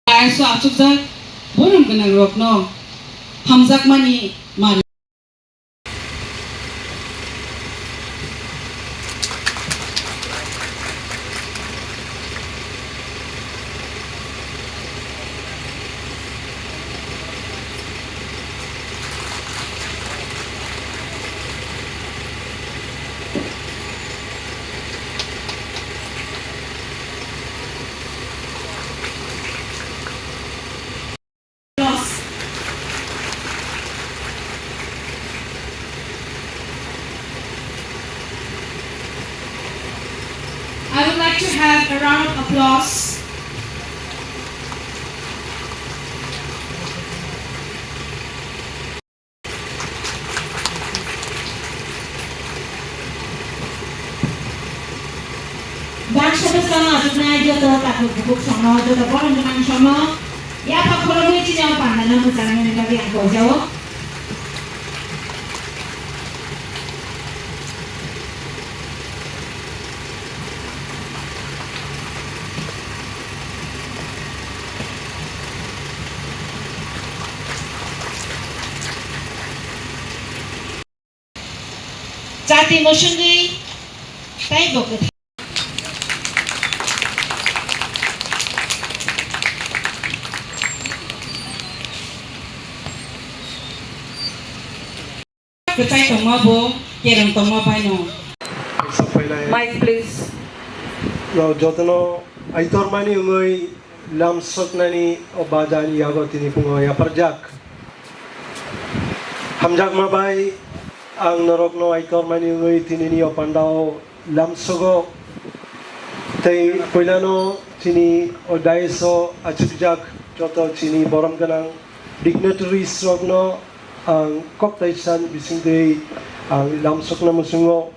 So achukjak borom gana rokno hamjak mani mari. I would like to have a round of applause. Bangsa bersama sebenarnya joto takut bubuk sama joto orang dengan sama. Ya pak kalau ini jauh pandang misalnya mereka yang kau jauh. Jati mosungi, tai bwkhaktwi. Kecai tongma bo, kerang tongma paino. Mic please. Now jotono Aitorma ni ungoi lamsogo ni obadani yagot ini pungo yaparjak. Hamjak mabai ang norokno Aitorma ni ungoi tinini opandao lamsogo. Tei Puila no chini odaiso achukjak joto chini borom kanang dignitaries rokno ang koktaisan bisingdei ang lamsogo na musungo.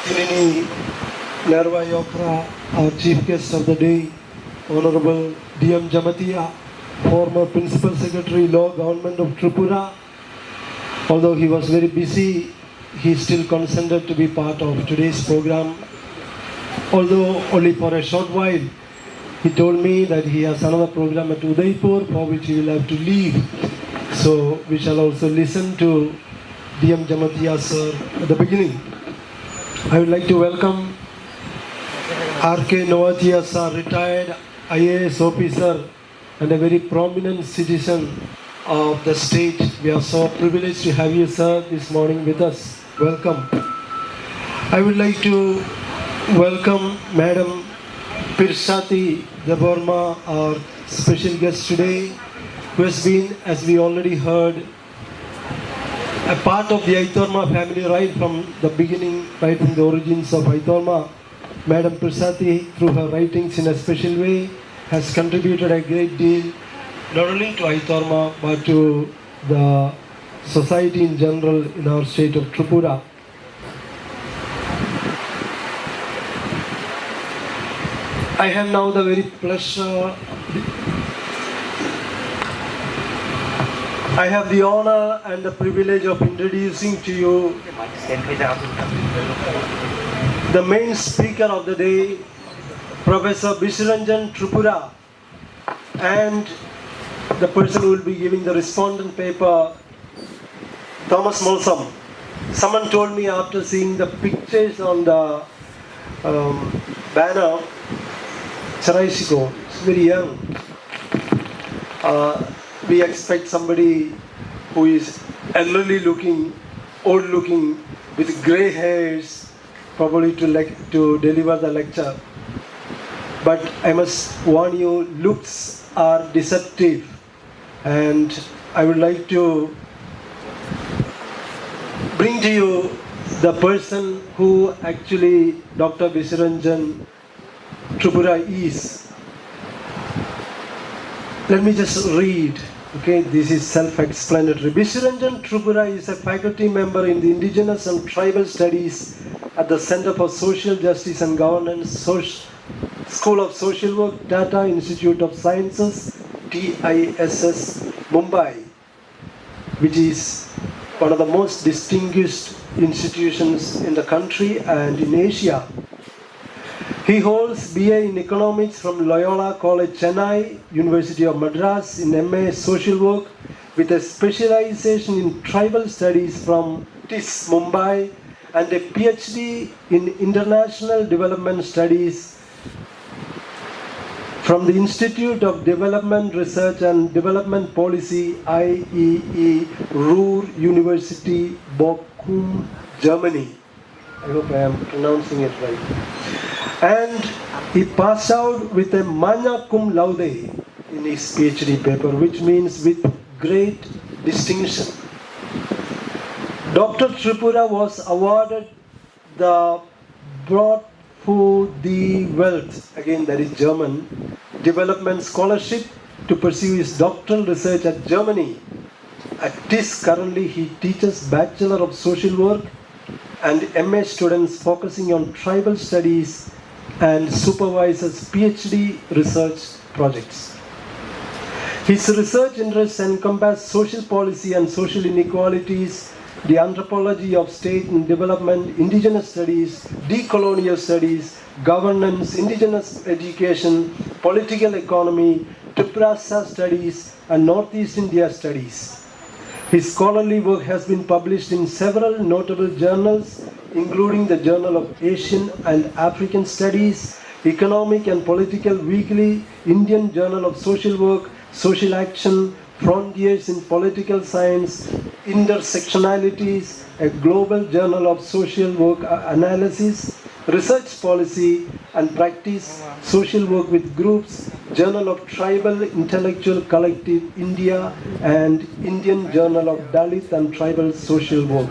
Tinini Nerva Yakhwrai, our chief guest of the day, Honorable D.M. Jamatia, former Principal Secretary, Law Government of Tripura. Although he was very busy, he still consented to be part of today's program. Although only for a short while, he told me that he has another program at Udaipur for which he will have to leave. So we shall also listen to D.M. Jamatia sir at the beginning. I would like to welcome R.K. Noatia sir, retired IAS officer and a very prominent citizen of the state. We are so privileged to have you sir this morning with us. Welcome. I would like to welcome Madam Pirsati Deborma, our special guest today, who has been, as we already heard, a part of the Aitorma family right from the beginning, right from the origins of Aitorma. Madam Pirsati, through her writings in a special way, has contributed a great deal, not only to Aitorma, but to the society in general in our state of Tripura. I have now the very pleasure, I have the honor and the privilege of introducing to you the main speaker of the day, Professor Bisranjan Tripura, and the person who will be giving the respondent paper, Thomas Molsom. Someone told me after seeing the pictures on the banner, Charaisiko, it's very young. We expect somebody who is elderly looking, old looking, with grey hairs, probably to deliver the lecture. But I must warn you, looks are deceptive, and I would like to bring to you the person who actually Dr. Bisranjan Tripura is. Let me just read. Okay, this is self-explanatory. Bisranjan Tripura is a faculty member in the Indigenous and Tribal Studies at the Center for Social Justice and Governance, School of Social Work, Tata Institute of Sciences, TISS, Mumbai, which is one of the most distinguished institutions in the country and in Asia. He holds BA in Economics from Loyola College, Chennai, University of Madras, in MA Social Work, with a specialization in tribal studies from TIS, Mumbai, and a PhD in International Development Studies from the Institute of Development Research and Development Policy, IEE, Ruhr University, Bochum, Germany. I hope I am pronouncing it right. And he passed out with a magna cum laude in his PhD paper, which means with great distinction. Dr. Tripura was awarded the Brot für die Welt, again that is German, development scholarship to pursue his doctoral research at Germany. At TIS currently he teaches Bachelor of Social Work and MA students focusing on tribal studies and supervises PhD research projects. His research interests encompass social policy and social inequalities, the anthropology of state and development, indigenous studies, decolonial studies, governance, indigenous education, political economy, Tiprasa studies, and Northeast India studies. His scholarly work has been published in several notable journals, including the Journal of Asian and African Studies, Economic and Political Weekly, Indian Journal of Social Work, Social Action, Frontiers in Political Science, Intersectionalities, a Global Journal of Social Work Analysis, Research Policy and Practice, Social Work with Groups, Journal of Tribal Intellectual Collective India, and Indian Journal of Dalit and Tribal Social Work.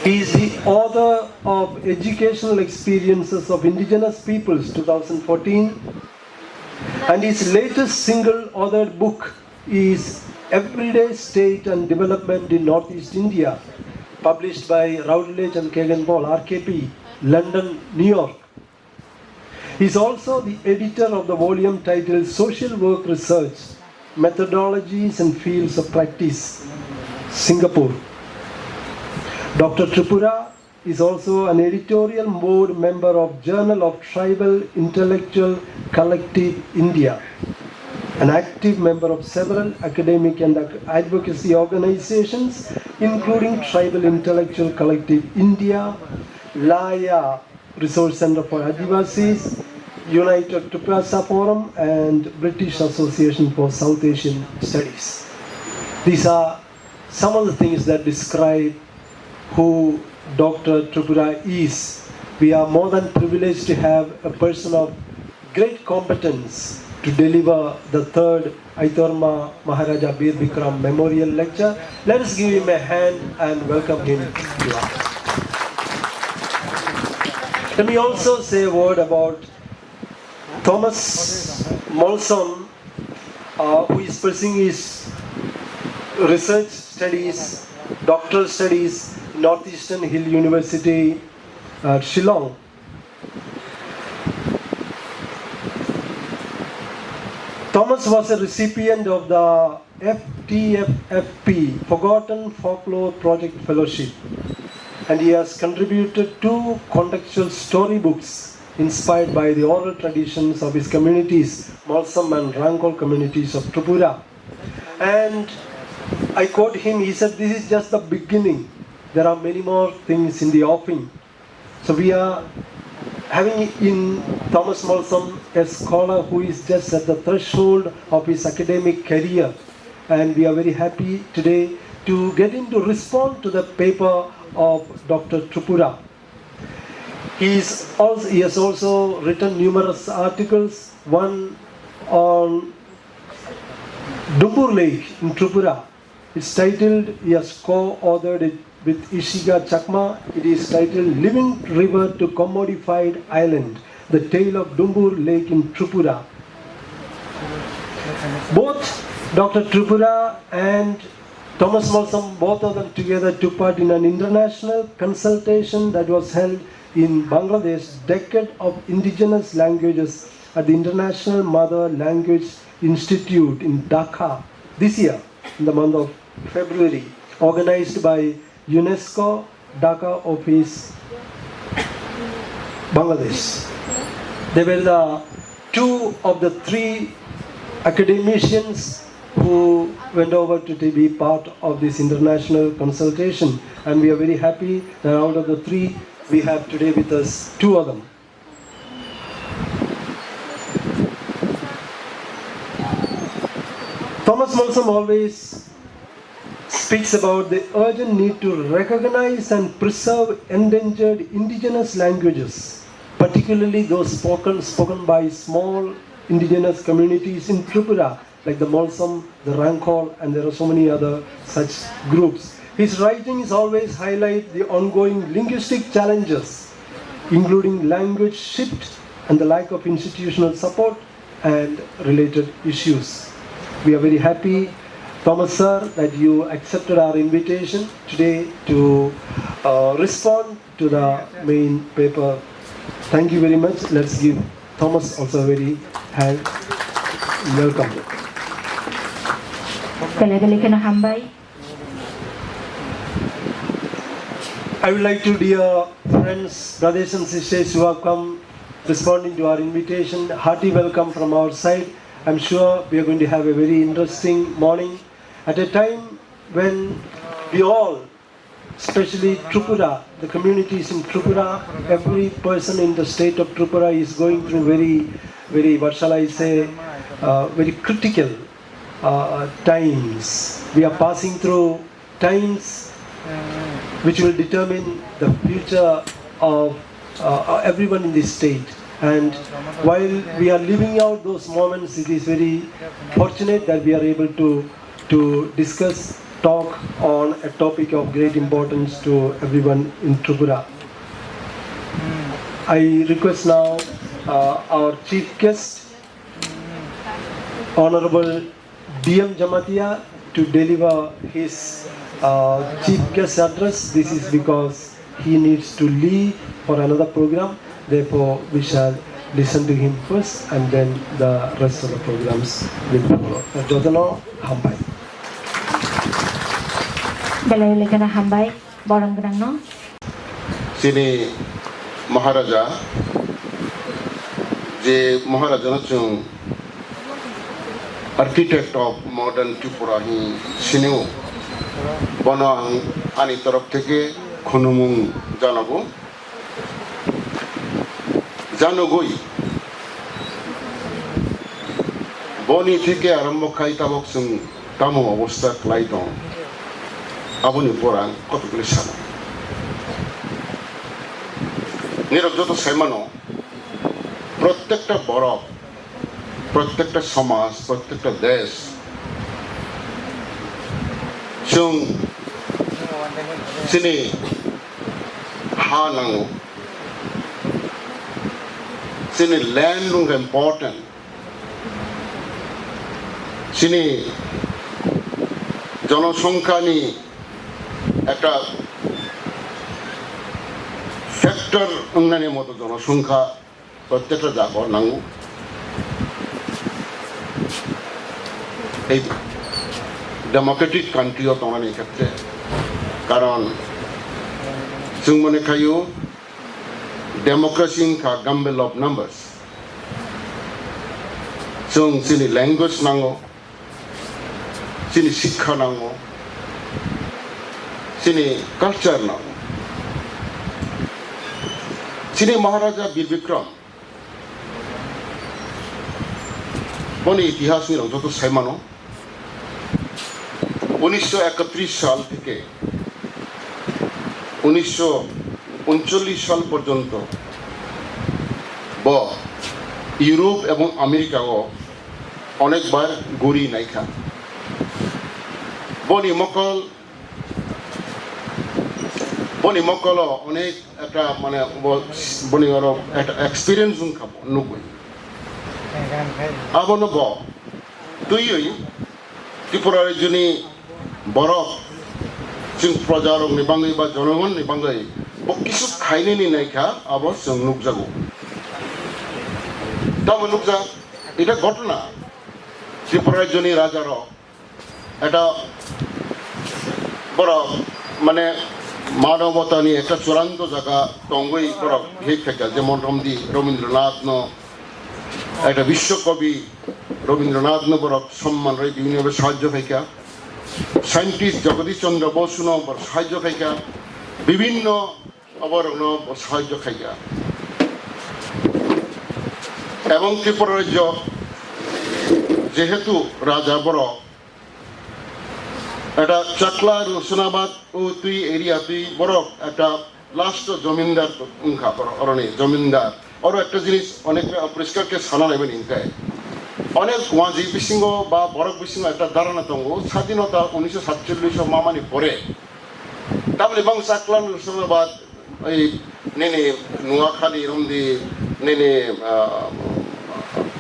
He is the author of Educational Experiences of Indigenous Peoples 2014, and his latest single-authored book is Everyday State and Development in Northeast India, published by Routledge and Kagan Ball, RKP, London, New York. He is also the editor of the volume titled Social Work Research, Methodologies and Fields of Practice, Singapore. Dr. Tripura is also an editorial board member of Journal of Tribal Intellectual Collective India, an active member of several academic and advocacy organizations, including Tribal Intellectual Collective India, Laya Resource Center for Adivasis, United Tiprasa Forum, and British Association for South Asian Studies. These are some of the things that describe who Dr. Tripura is. We are more than privileged to have a person of great competence to deliver the third Aitorma Maharaja Bir Bikram Memorial Lecture. Let us give him a hand and welcome him to us. Let me also say a word about Thomas Molson, who is pursuing his research studies, doctoral studies, Northeastern Hill University, Shillong. Thomas was a recipient of the FTFFP, Forgotten Folklore Project Fellowship, and he has contributed 2 contextual storybooks inspired by the oral traditions of his communities, Malsam and Rangol communities of Tripura. And I quote him, he said, "This is just the beginning. There are many more things in the offing." So we are having in Thomas Malsam a scholar who is just at the threshold of his academic career, and we are very happy today to get him to respond to the paper of Dr. Tripura. He has also written numerous articles, one on Dumbur Lake in Tripura. It's titled, he has co-authored it with Ishiga Chakma. It is titled Living River to Commodified Island, the Tale of Dumbur Lake in Tripura. Both Dr. Tripura and Thomas Malsam, both of them together took part in an international consultation that was held in Bangladesh, Decade of Indigenous Languages at the International Mother Language Institute in Dhaka this year, in the month of February, organized by UNESCO, Dhaka office, Bangladesh. They were the two of the three academicians who went over to be part of this international consultation, and we are very happy that out of the three we have today with us two of them. Thomas Malcolm always speaks about the urgent need to recognize and preserve endangered indigenous languages, particularly those spoken by small indigenous communities in Tripura, like the Malsam, the Rankol, and there are so many other such groups. His writings always highlight the ongoing linguistic challenges, including language shift and the lack of institutional support and related issues. We are very happy, Thomas sir, that you accepted our invitation today to respond to the main paper. Thank you very much. Let's give Thomas also a very hand welcome. Hambai. I would like to, dear friends, brothers and sisters who have come responding to our invitation, hearty welcome from our side. I'm sure we are going to have a very interesting morning at a time when we all, especially Tripura, the communities in Tripura, every person in the state of Tripura is going through very, what shall I say, very critical times. We are passing through times which will determine the future of everyone in this state. And while we are living out those moments, it is very fortunate that we are able to discuss, talk on a topic of great importance to everyone in Tripura. I request now our chief guest, Honorable DM Jamatia, to deliver his chief guest address. This is because he needs to leave for another program. Therefore, we shall listen to him first, and then the rest of the programs will follow. Joto hambai. Dhalai hambai, borong genang no. Chini Maharaja, the Maharaja nachung architect of modern Tripura hi siniu bono ani taraf theke khunumung janabo janogoi boni theke arambo khai tabok sung tamo obostha klaidon aboni porang kotoguli sana nirok joto semano প্রত্যেকটা বরফ প্রত্যেকটা সমাজ প্রত্যেকটা দেশ जों sini ha nango sini land nung important sini জনসংখ্যা ni একটা factor উন্নয়নের মতো জনসংখ্যা প্রত্যেকটা জায়গা নাঙ্গু এই ডেমোক্রেটিক কান্ট্রিও তোমার এই ক্ষেত্রে কারণ जों মনে খাইও ডেমোক্রেসি का gamble of numbers जों जोंनि ল্যাঙ্গুয়েজ नांगौ जोंनि शिक्षा नांगौ जोंनि कालचार नांगौ जोंनि महाराजा वीर विक्रम বনি ইতিহাস নিয়ে যত সাইমানো 1931 সাল থেকে 1939 সাল পর্যন্ত ইউরোপ এবং আমেরিকাও অনেকবার গড়ি নাইখা বনি মকল অনেক একটা মানে বনি আরো একটা এক্সপিরিয়েন্স খাবো নুকই আবনো ব তুই ত্রিপুরার জন্য বরফ जों प्रजारक नि बाङै बा जनगण नि बाङै किसु खाइने नि नायखा आबो जों नुकजागौ दामो नुकजा এটা ঘটনা ত্রিপুরার জন্য রাজার এটা বড় মানে মানবতা নিয়ে একটা চূড়ান্ত জায়গা টঙ্গই বড় হেক থেকে যেমন রবীন্দ্রনাথ ন একটা বিশ্বকবি রবীন্দ্রনাথ বড় সম্মান রয়ে বিভিন্নভাবে সাহায্য খাইকা সায়েন্টিস্ট জগদীশ চন্দ্র বসু সাহায্য খাইকা বিভিন্ন অবরণ সাহায্য খাইকা এবং ত্রিপুরা রাজ্য যেহেতু রাজা বড় এটা চাকলা রোশনাবাদ ও তুই এরিয়া তুই বড় একটা লাস্ট জমিনদার উনখা অরণে জমিনদার আরো একটা জিনিস অনেক পরিষ্কারকে সানা নেবেন ইনকায় অনেক ওয়াজি বিসিংহ বা বরক বিসিংহ একটা ধারণা তঙ্গ স্বাধীনতা 1947 মামানি পরে তাহলে এবং চাকলা রোশনাবাদ এই নেনে নোয়াখালী রমদি নেনে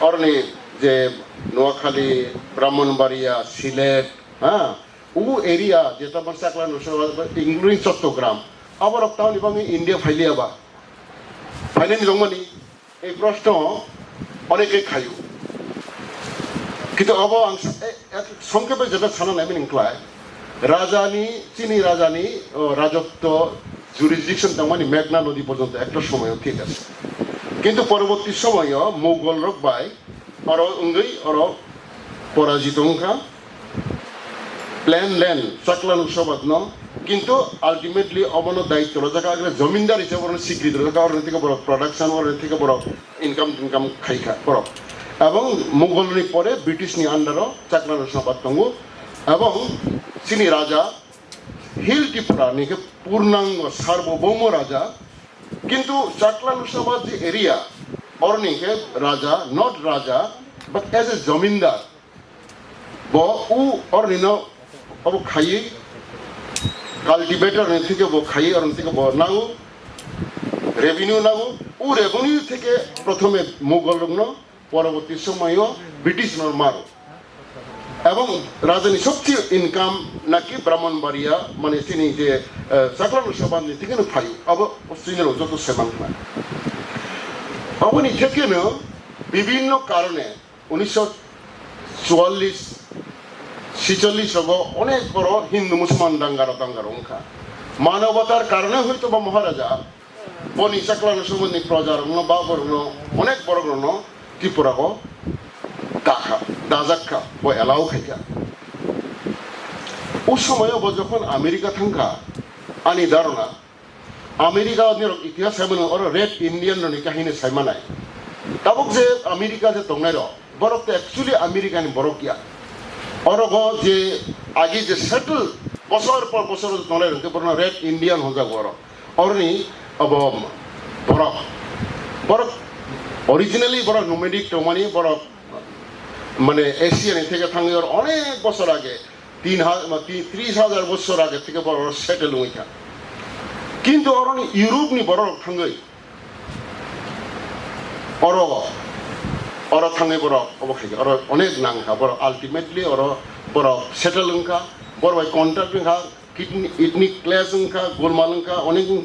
অরণে যে নোয়াখালী ব্রাহ্মণবাড়িয়া সিলেট হ্যাঁ ও এরিয়া যেটা আমার চাকলা রোশনাবাদ ইংলিশ চট্টগ্রাম আবার তাহলে এবং ইন্ডিয়া ফাইলিয়াবা ফাইলেনি দংমানি এই প্রশ্ন অনেকে খাইও কিন্তু অব সংক্ষেপে যেটা ছানা নেবেন ইনক্লায় রাজানি চিনি রাজানি রাজত্ব জুরিসডিকশন দংমানি মেঘনা নদী পর্যন্ত একটা সময়ও ঠিক আছে কিন্তু পরবর্তী সময়ও মোগল রক বাই আর উঙ্গই আর পরাজিত উঙ্কা প্ল্যান ল্যান্ড চাকলান সবাদ ন কিন্তু আলটিমেটলি অবন দায়িত্ব জায়গা আগে জমিনদার হিসেবে ওর স্বীকৃতি জায়গা ওর থেকে বড় প্রোডাকশন ওর থেকে বড় ইনকাম খাইখা বড় এবং মুঘলনি পরে ব্রিটিশনি আন্ডারও চাকলান সবাদ তঙ্গু এবং চিনি রাজা হিল ত্রিপুরা নিকে পূর্ণাঙ্গ সার্বভৌম রাজা কিন্তু চাকলান সবাদ যে এরিয়া ওর নিকে রাজা নট রাজা বাট এজ এ জমিনদার ব উ ওর নিন अब खाइए কাল্টিভেটর থেকে খাইয়ে আর থেকে নাগো রেভিনিউ নাগো ও রেভিনিউ থেকে প্রথমে মুঘল পরবর্তী সময়ও ব্রিটিশ মারো এবং রাজধানী সবচেয়ে ইনকাম নাকি ব্রাহ্মণবাড়িয়া মানে তিনি যে চাকলান সবান থেকে ফাই अब চীনের যত সেবান হয় অবনি থেকে বিভিন্ন কারণে 1944 46 অনেক বড় হিন্দু মুসলমান দাঙ্গার অঙ্কা মানবতার কারণে হয়তো বা মহারাজা বনি চাকলান সম্বন্ধে প্রজার বা অনেক বড় ত্রিপুরা দাজাক্ষা ও এলাও খাইকা ও সময় যখন আমেরিকা থাকা আনি ধারণা আমেরিকা ইতিহাস সাইমান ওর রেড ইন্ডিয়ান কাহিনী সাইমানায় তাবক যে আমেরিকা যে দংনাই বরফ তো অ্যাকচুয়ালি আমেরিকানি বরকিয়া অরগ যে আগে যে সেটেল বছর পর বছর দলে রেড ইন্ডিয়ান হয়ে যাব অরনি বরফ অরিজিনালি বড় নোমেডিক টমানি বড় মানে এশিয়ান থেকে থাঙ্গে অনেক বছর আগে 30,000 বছর আগে থেকে বড় সেটেল হইকা কিন্তু অরনি ইউরোপ নি বড় থাঙ্গে অরগ ওর থাঙ্গে বড় অবখাই ওর অনেক নাংখা বড় আলটিমেটলি ওর বড় সেটেল উঙ্কা বড় কন্ট্রাক্ট উঙ্কা ইথনিক ক্লাস উঙ্কা গোলমাল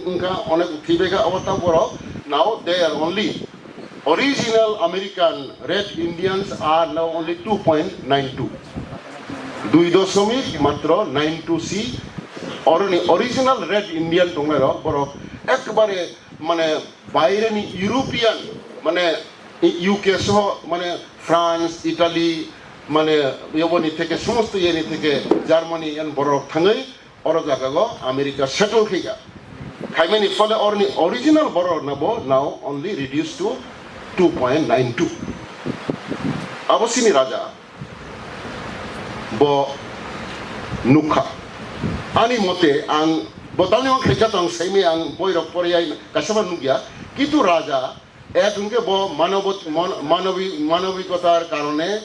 উঙ্কা অনেক থিবেখা অবস্থা বড় now they are only original American Red Indians are now only 2.92 2.92 মাত্র 92 সি অরিজিনাল রেড ইন্ডিয়ান দংনার বড় একবারে মানে বাইরেনি ইউরোপিয়ান মানে ইউকে সহ মানে ফ্রান্স ইটালি মানে ইয়বনি থেকে সমস্ত ইয়েনি থেকে জার্মানি এন বড় থাঙ্গই ওর জায়গা আমেরিকা সেটেল খেগা খাইমানি ফলে অরনি অরিজিনাল বড় নাব নাও অনলি রিডিউস টু 2.92 আবসিনি রাজা ব নুখা আনি মতে আং বতানি আং খেজা তাং সাইমে আং বৈরক পরিয়াই কাসাবা নুগিয়া কিন্তু রাজা একে মানবিকতার কারণে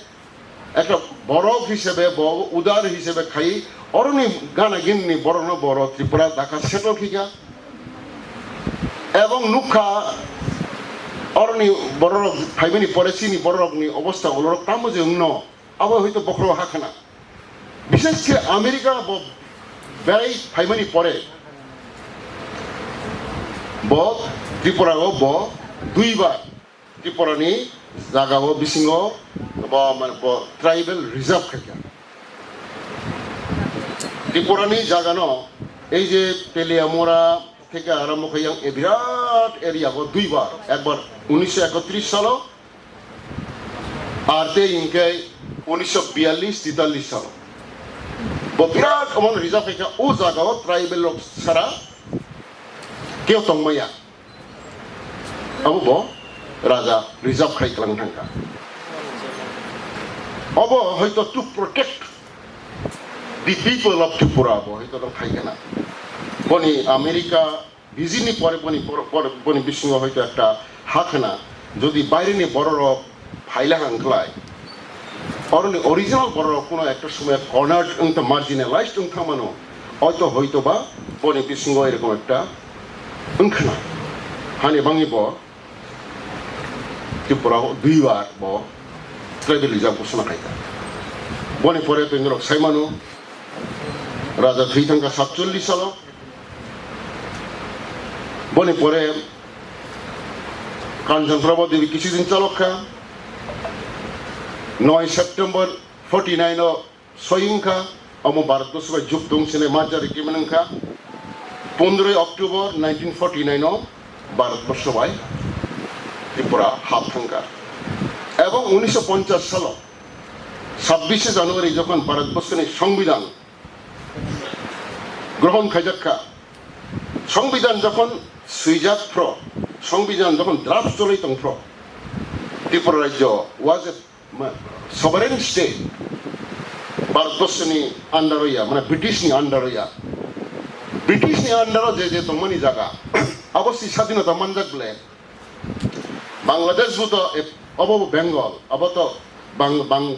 একটা বরফ হিসেবে উদার হিসেবে খাই অরণি গানা গিন্নি বড় বড় ত্রিপুরা ঢাকা সেটল খিকা এবং নুখা অরণি বড় ফাইবেনি পরে চিনি বড় রকমনি অবস্থা অলরক তামো যে আবার হয়তো বক্র হাখানা বিশেষ করে আমেরিকা বেড়াই ফাইবেনি পরে ত্রিপুরা দুইবার ত্রিপুরানি জায়গা বিসিংহ মানে ট্রাইবেল রিজার্ভ থাকে ত্রিপুরানি জায়গা এই যে তেলিয়ামোড়া থেকে আরম্ভ করে বিরাট এরিয়া দুইবার একবার 1931 সাল আর তে ইনকে 1942-43 সাল বিরাট আমার রিজার্ভ একা ও জায়গাও ট্রাইবেল লোক ছাড়া কেউ তংমাইয়া আবু ব রাজা রিজার্ভ খাইকলাং থাকা অব হয়তো to protect the people of Tripura আবো হয়তো খাইকে না বনি আমেরিকা বিজিনি পরে বনি বিষ্ণু হয়তো একটা হাখনা যদি বাইরেনি বড় রক ফাইলা হাংলায় অরনি অরিজিনাল বড় রক কোনো একটা সময় কর্নার ওংটা মার্জিনালাইজড ওংথা মানো হয়তো বা বনি বিষ্ণু এরকম একটা ওংখানা হানি বাঙি ব ত্রিপুরা দুইবার ব ট্রাইবেল রিজার্ভ ঘোষণা খাইতা বনি পরে বেঙ্গলক সাইমানো রাজা থৈথাঙ্কা 47 সাল বনি পরে কাঞ্চনপ্রভা দেবী কিছুদিন চালকা 9 সেপ্টেম্বর 49 সয়ংখা অম ভারতবর্ষ যুক্ত অংশে মাঝারি কিমেনখা 15 অক্টোবর 1949 ভারতবর্ষ বাই ত্রিপুরা হাফ থাঙ্কা এবং 1950 সাল 26 জানুয়ারি যখন ভারতবর্ষের সংবিধান গ্রহণ খাইজাক্কা সংবিধান যখন সুইজাত ফ্র সংবিধান যখন ড্রাফট চলেই তংফ্র ত্রিপুরা রাজ্য ওয়াজ এ সভারেন স্টেট ভারতবর্ষনি আন্ডার হইয়া মানে ব্রিটিশনি আন্ডার হইয়া ব্রিটিশনি আন্ডারও যে তংমানি জায়গা অবশ্যই স্বাধীনতা মানজাক বলে বাংলাদেশ বুতো অব বেঙ্গল অব তো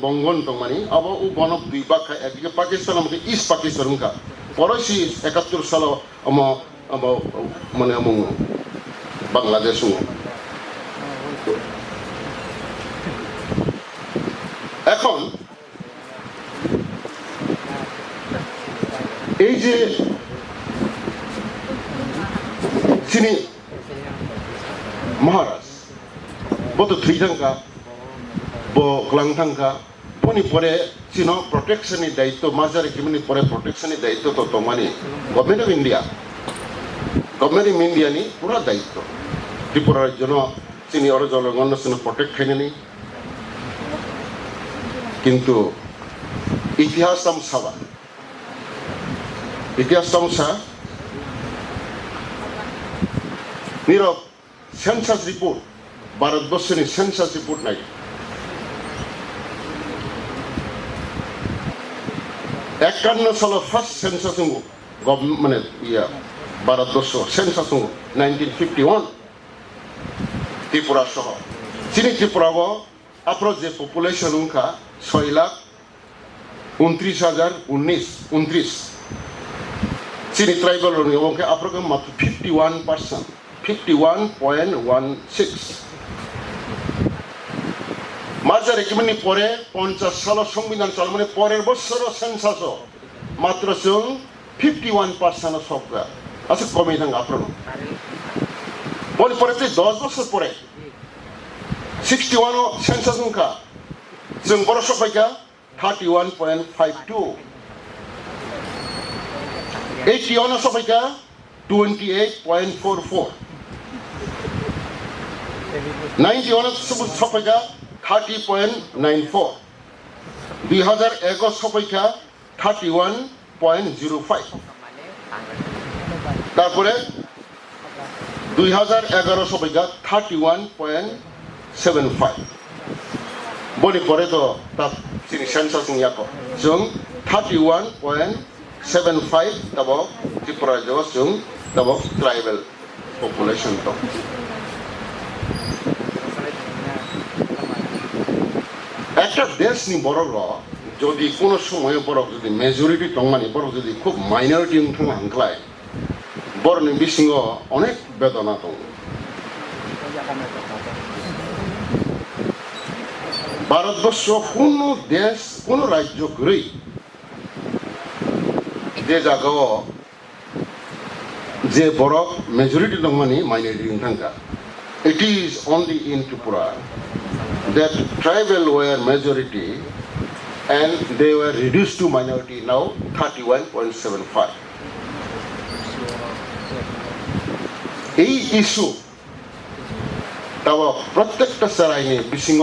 বঙ্গন তংমানি অব উ বনক দুই বাখা একদিকে পাকিস্তান আমাকে ইস্ট পাকিস্তান কা পরশি 71 সাল মানে বাংলাদেশ এখন এই যে চিনি মহারাজ বত থ্রিথাঙ্কা ব ক্লাংথাঙ্কা বনি পরে চিনো প্রোটেকশনের দায়িত্ব মাঝারে কিমিনি পরে প্রোটেকশনের দায়িত্ব তো মানে গভর্নমেন্ট অফ ইন্ডিয়া নি পুরা দায়িত্ব ত্রিপুরার জন্য চিনি অর জনগণ প্রোটেক্ট খাইনি কিন্তু ইতিহাস সাবা ইতিহাস নীরব সেন্সাস রিপোর্ট ভারতবর্ষের সেন্সাস রিপোর্ট নাই 51 সাল ফার্স্ট সেন্সাস মানে ভারতবর্ষ সেন্সাস 1951 ত্রিপুরা সহ চিনি ত্রিপুরা আপনার যে পপুলেশন উনকা 6,29,029 চিনি ট্রাইবেল আপনার মাত্র 51%, 51.16 মাঝারে কিমানি পরে 50 সাল সংবিধান চাল মানে পরের বছর সেন্সাস মাত্র 51% সবকা আছে কমে থাকা আপনার বল পরে 10 বছর পরে 61 সেন্সাস উনকা जों बर' सफायका 31.52 81 सफायका 28.44 91 सफायका 30.94 2001 सफायका 31.05 তারপরে 2011 সফাইকা 31.75 বনি পরে তো তার চিনি সেন্সাস ইয়াকো जों 31.75 तब त्रिपुरा जों तब ट्राइबल पपुलेशन तो একটা দেশ নি বড় যদি কোন সময় বড় যদি মেজরিটি টংমানি বড় যদি খুব মাইনরিটি উঠং হাংক্লায় বড় নি বিসিং অনেক বেদনা দं ভারতবর্ষ কোন দেশ কোন রাজ্য গড়ই যে জায়গাও যে বড় মেজরিটি দংমানি মাইনরিটি উঠংকা it is only in Tripura that tribal were majority and they were reduced to minority now 31.75 এই ইস্যু তবে প্রত্যেকটা সারাইনে বিসিং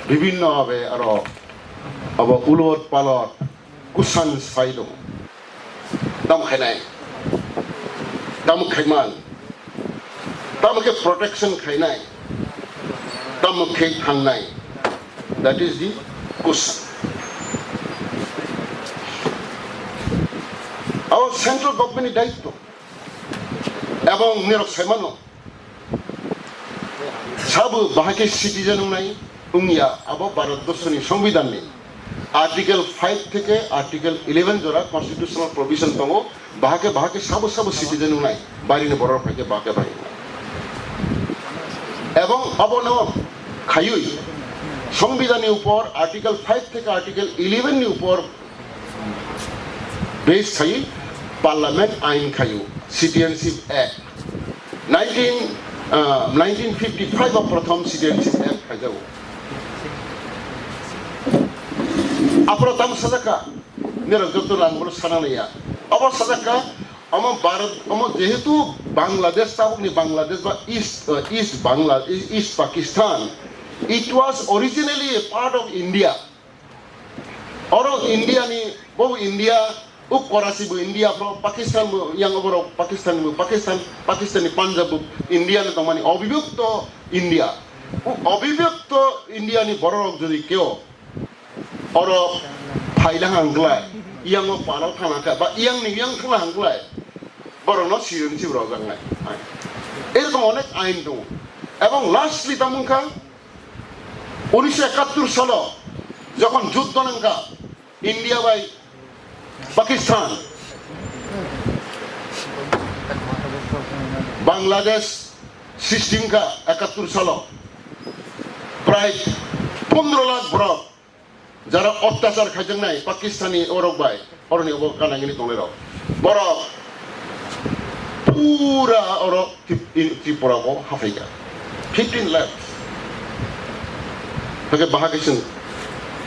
বিভিন্নভাবে আরো আবার উলট পালট কুসান সাই দङ তাম খাইনাय তাম খাইমান তামকে protection খাইনাय তামকে থাंनाय that is the kusan. Our central government দায়িত্ব এবং নিরক্ষায়মানো সব বাহাকে সিটিজেন নাই উংয়া আবার ভারতবর্ষনি সংবিধানে আর্টিকেল 5 থেকে আর্টিকেল 11 জোড়া কনস্টিটিউশনাল প্রভিশন দङ বাহাকে সব সিটিজেন নাই বাইরে বড় ফাইকে বাহাকে ভাই এবং অবন খায়ুই সংবিধানের উপর আর্টিকেল 5 থেকে আর্টিকেল 11 এর উপর বেস খাই পার্লামেন্ট আইন খায়ু সিটিজেনশিপ অ্যাক্ট 1955 প্রথম সিটিজেনশিপ অ্যাক্ট খাইজাও আপনার তাম সাজাকা নিরজত রামগুলো সানানিয়া আবার সাজাকা আমার ভারত আমার যেহেতু বাংলাদেশ তাবকনি বাংলাদেশ বা east Bangla east Pakistan it was originally a part of India or India ni bo India up Karachi bo India from Pakistan yang over Pakistan ni Punjab India ni tomani অবিভক্ত India অবিভক্ত India ni borok jodi keo or phaila hanglai yang o parau thanaka ba yang thana hanglai borono sirin si bro gangai এরকম অনেক আইন দङ এবং lastly তামুনকা 1971 সালে যখন যুদ্ধ Nanga India by Pakistan Bangladesh সিস্টেমকা 71 সালে প্রায় 15 লাখ বড় যারা অত্যাচার খাইছেন নাই পাকিস্তানি ওরক বাই অরনি অবকানাগিনি দলের বড় পুরা ওরক ত্রিপুরাকে হাফাইকা 15 lakh Pakai bahagian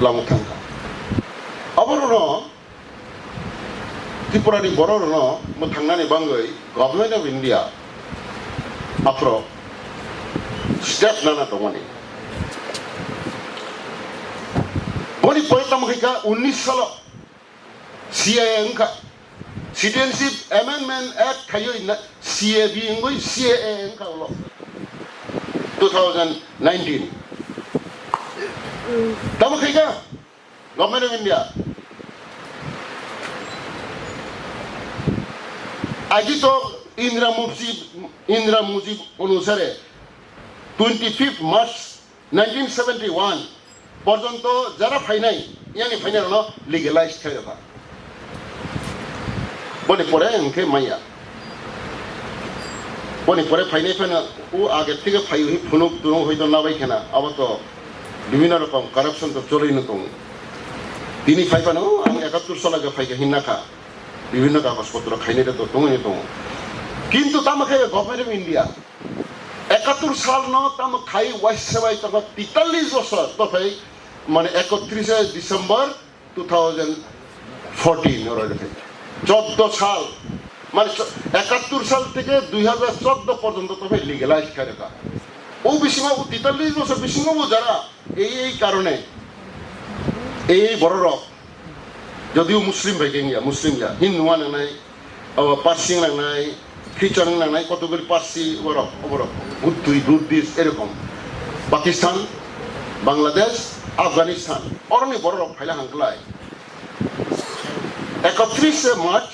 lamu tangka. Abarono, Tripura di Borono, Mutangani Bangai, Government of India, Afro, step nana to money. Boni poeta muka 19 salo, CIA engka, Citizenship Amendment Act kayo ina CAB ingoi CIA engka lo, 2019. Tama kaya Government of India Aji to Indra Mujib অনুসারে 25 March 1971 পর্যন্ত যারা ফাইনাই ইয়ানি final ন লিগ্যালাইজ খাইবা বনে পরে NK মাইয়া বনে পরে ফাইনাই ফাইনা ও আগে থেকে ফাইহি ফুনুক তুনো হইতো না বাইখানা আবার তো বিভিন্ন রকম কারাপশন তো চলেই না তো তিনি ফাইবানো আমি 71 সাল আগে ফাইকে হিন্নাখা বিভিন্ন কাগজপত্র খাইনে তো তুমি তো কিন্তু তামাকে গভর্নমেন্ট অফ ইন্ডিয়া 71 সাল ন তাম খাই ওয়াইসবাই তখন 43 বছর তো ফাই মানে 31 ডিসেম্বর 2014 ওর 14 সাল মানে 71 সাল থেকে 2014 পর্যন্ত তো ফাই লিগ্যালাইজ করেকা ও বিসীমা 43 বছর বিসীমা যারা এই কারণে এই বড় রক যদিও মুসলিম ভাই গিয়া মুসলিম যা হিন্দু নাই পার্সি নাই খ্রিস্টান নাই কতগুলি পার্সি ওরক বুদ্ধিস্ট এরকম পাকিস্তান বাংলাদেশ আফগানিস্তান অরণি বড় রক ফাইলা হাঙ্কলাই 31 মার্চ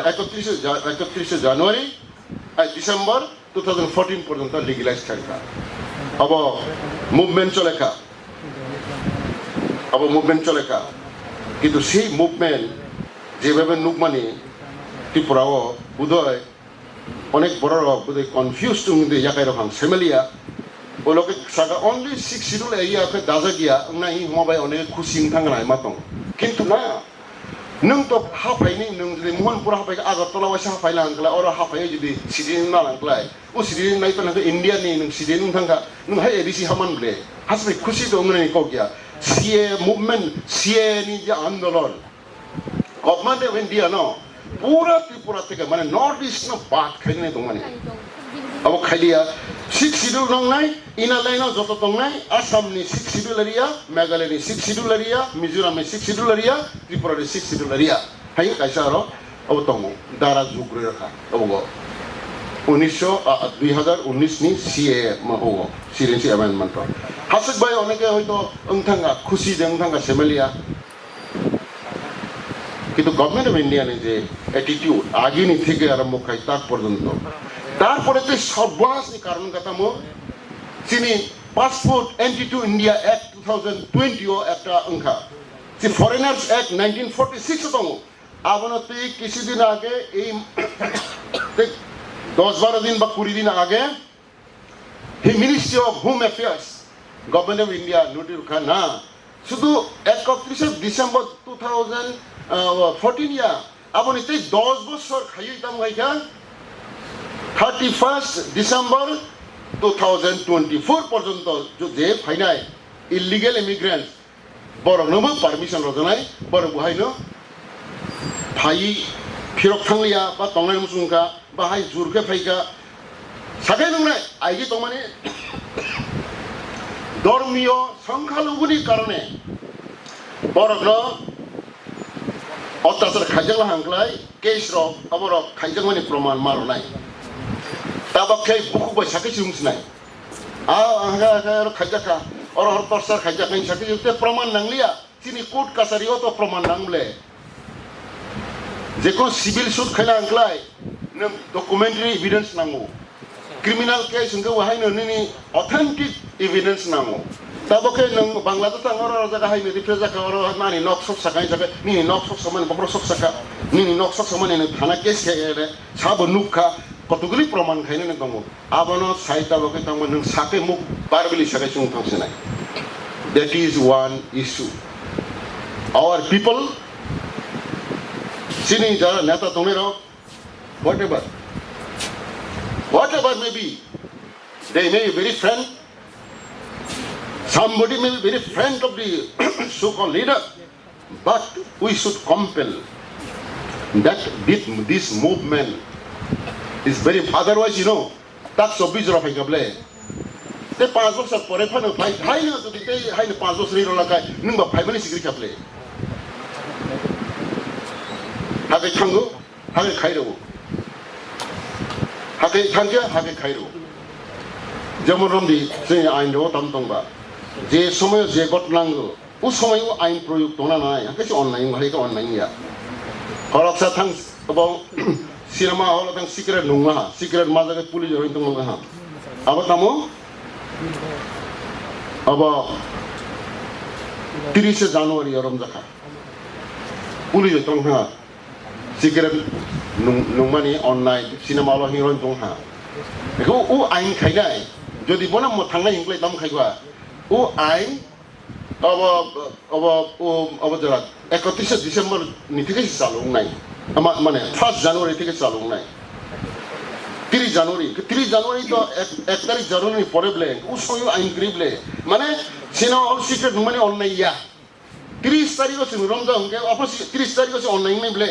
31 জানুয়ারি ডিসেম্বর 2014 পর্যন্ত লিগ্যালাইজ থাকা अब মুভমেন্ট চলেকা কিন্তু সেই মুভমেন্ট যেভাবে নুকমানি ত্রিপুরাও বোধহয় অনেক বড় বোধহয় কনফিউজ তুমি ইয়াকাই রকম ফ্যামিলিয়া ওলোকে সাগা অনলি 6 শিডিউল এরিয়াকে দাজা গিয়া নাই মবাই অনেক খুশি থাঙ্গানায় মাতং কিন্তু না নং তো হাফাইনি নং যদি মোহনপুর হাফাই আগরতলা ওয়াসা হাফাইলা আনকলা ওরা হাফাই যদি সিডিন না আনকলাই ও সিডিন নাই তো না ইন্ডিয়া নি নং সিডিন থাঙ্গা নং হাই এডিসি হামান বলে হাসবে খুশি তো ngani ko gya CA movement CA ni যে আন্দোলন গভর্নমেন্ট অফ ইন্ডিয়া ন পুরা ত্রিপুরা থেকে মানে নর্থ ইস্ট ন বাদ খাইনে তো মানে अब खाइलिया 6 schedule nongnai inalaino joto tongnai Assam ni 6 schedule area Meghalaya ni 6 schedule area Mizoram ni 6 schedule area Tripura ni 6 schedule area hayo kaisa ro abo tongo dara jugre rakha abo 2019 ni CA ma hogo Citizenship Amendment hasik bai oneke hoyto angthanga khushi de angthanga semelia কিন্তু government of India যে attitude আগেনি থেকে আরম্ভ খাই তার পর্যন্ত তারপরে তো সর্বনাশী কারণ কথা মো চিনি passport entry to India act 2020 ও একটা অংখা যে ফরেনার্স অ্যাক্ট 1946 দং আবনতে কিছুদিন আগে এই 10-12 দিন বা 20 দিন আগে হি ministry of home affairs government of India notice না শুধু 31 ডিসেম্বর 2014 ইয়া আপনি তাই 10 বছর খাইতাম গাইকা 31 ডিসেম্বর 2024 পর্যন্ত যে ফাইনাই ইলিগেল ইমিগ্রেন্টস বরংনবো পারমিশন রজনাই বর বহাইনো ফাই ফিরক থাংলিয়া বা তংনাই মুসুংকা বা হাই জুরকে ফাইকা সাকাই নংনাই আইগি তংমানে ধর্মীয় সংখ্যালঘুনির কারণে বরগ্ন অত্যাচার খাইজাংলা হাংক্লাই কেস রক অবরক খাইজাংমানি প্রমাণ মারনাই তাবাকে বুকুবাই সাকি চুংসনাই আহা খাইজাকা অর হর তরসার খাইজাকাই সাকি জুতে প্রমাণ নাংলিয়া চিনি কোর্ট কাছারিও তো প্রমাণ নাংলে যে কোন সিভিল সুট খাইলা হাংক্লাই নং ডকুমেন্টারি এভিডেন্স নাংগো ক্রিমিনাল কেস হংকে ওহাইনো নিনি অথেন্টিক এভিডেন্স নাংগো তাবকে নং বাংলাদেশ তাঙ্গর জায়গা হাইনো রিপ্রেজাকা অর নানি নকশক সাকাই জায়গা নিনি নকশক সমান বব্রসক সাকা নিনি নকশক সমান এনে থানা কেস খেয়ে সাবো নুখা কতগুলি প্রমাণ খাইনে দङ আবনো সাইতাবকে তङ নং সাকে মুখ বারবিলি সাকাই সুং থাংসনাই that is one issue our people সিনি যারা নেতা দঙের whatever may be they may be very friend somebody may be very friend of the so-called leader but we should compel that this movement is very otherwise you know that's so busy of a te 5 বছর পরে Fanon phi হাইনো যদি তে হাইনো 5 বছর ই রলাকাই নিংবা ফাইবানি সিগ্রি খাপলে হাকে থাঙ্গো হাকে খাইরো হাকে থাঙ্গে হাকে খাইরো যেমন রমদি যে আইন ও তামতংবা যে সময় যে ঘটনাঙ্গো ও সময়ও আইন প্রয়োগ তোনা নাই হাকে অনলাইন হাইকে অনলাইন ইয়া হরকসা থাং এবং সিনেমা হল থাং সিক্রেট নুংা সিক্রেট মাজাকে পুলিশ হইতো নুংা আবার তামো আবার 30 জানুয়ারি রমজাখা পুলিশ হইতো নুংা সিক্রেট নুংমানি অনলাইন সিনেমা হল হিরোইন দংহা বেখौ ও আইন খাইনাই যদি বনাম থাংনাই হিংলাই দাম খাইগা ও আইন अब जरा 31 डिसेम्बर नि থেকে চালুংনাই মানে 1 জানুয়ারি থেকে চালুংনাই 30 জানুয়ারি তো 1 তারিখ জানুয়ারি পরে বলে ও সময় আইন গ্রিবলে মানে সিনেমা হল সিক্রেট মানে অনলাইন ইয়া 30 তারিখ আছে রমজান কে অপস 30 তারিখ আছে অনলাইন নাই বলে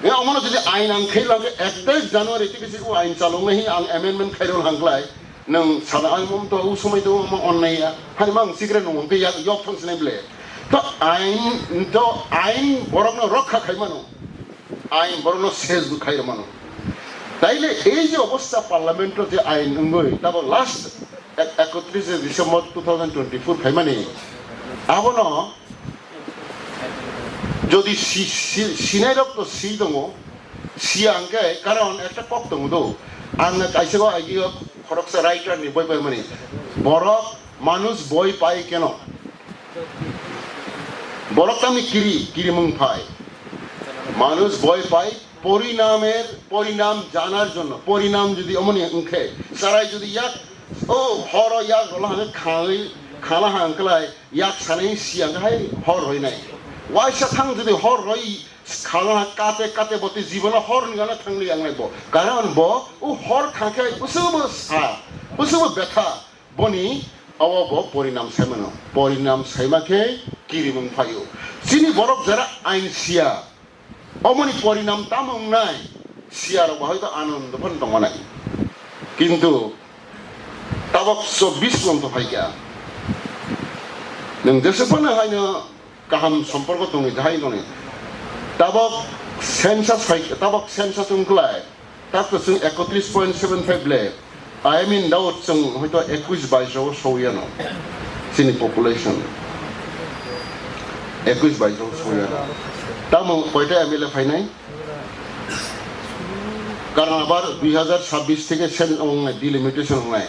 এ আমনো যদি আইন আং খাইলাগে 1 জানুয়ারি থেকে ও আইন চালুংনাই আং amendment খাইরল হাংলায় nang sana album to usumay do mo online ya halimang secret nung ke yok thang snai ble to ain borok no rokha khaimano ain borok no ses du khaimano taile ei je obostha parliament je ain ngoi tabo last 31 December 2024 khaimani abono jodi sinai rok to si dongo siangke karon ekta kok dongo do ang kaisego agi খরকসা writer নি বই মানে বড় মানুষ বই পায় কেন বড় তামি কিরি মুং পায় মানুষ বই পায় পরিণাম জানার জন্য পরিণাম যদি অমনি উঠে সারাই যদি ইয়াক ও হর ইয়াক রলাহাঙে খালা হাংকলাই ইয়াক সানাই সিয়াংহাই হর হই নাই ওয়াইসা থাং যদি হর রই খালা কাতে বতে জীবন হর নিগানা থাংলি আংলাইব কারণ ব ও হর খাকে উসুব ব্যথা বনি অব পরিণাম সাইমাকে কিরিমুং ফাইও চিনি বরফ যারা আইন সিয়া অমনি পরিণাম তামং নাই সিয়ার হয়তো আনন্দ ফন দङ নাই কিন্তু tabak 24 lom to phaika nang jesepana haino kaham somporko tongi jahai noni tabak census phaika tabak census ungklai tapko sung 31.75 le I mean daw sung hoito 21-22 soyano sini population 21-22 soyano tamo koita amile phainai কারণ আবার 2026 থেকে delimitation হয়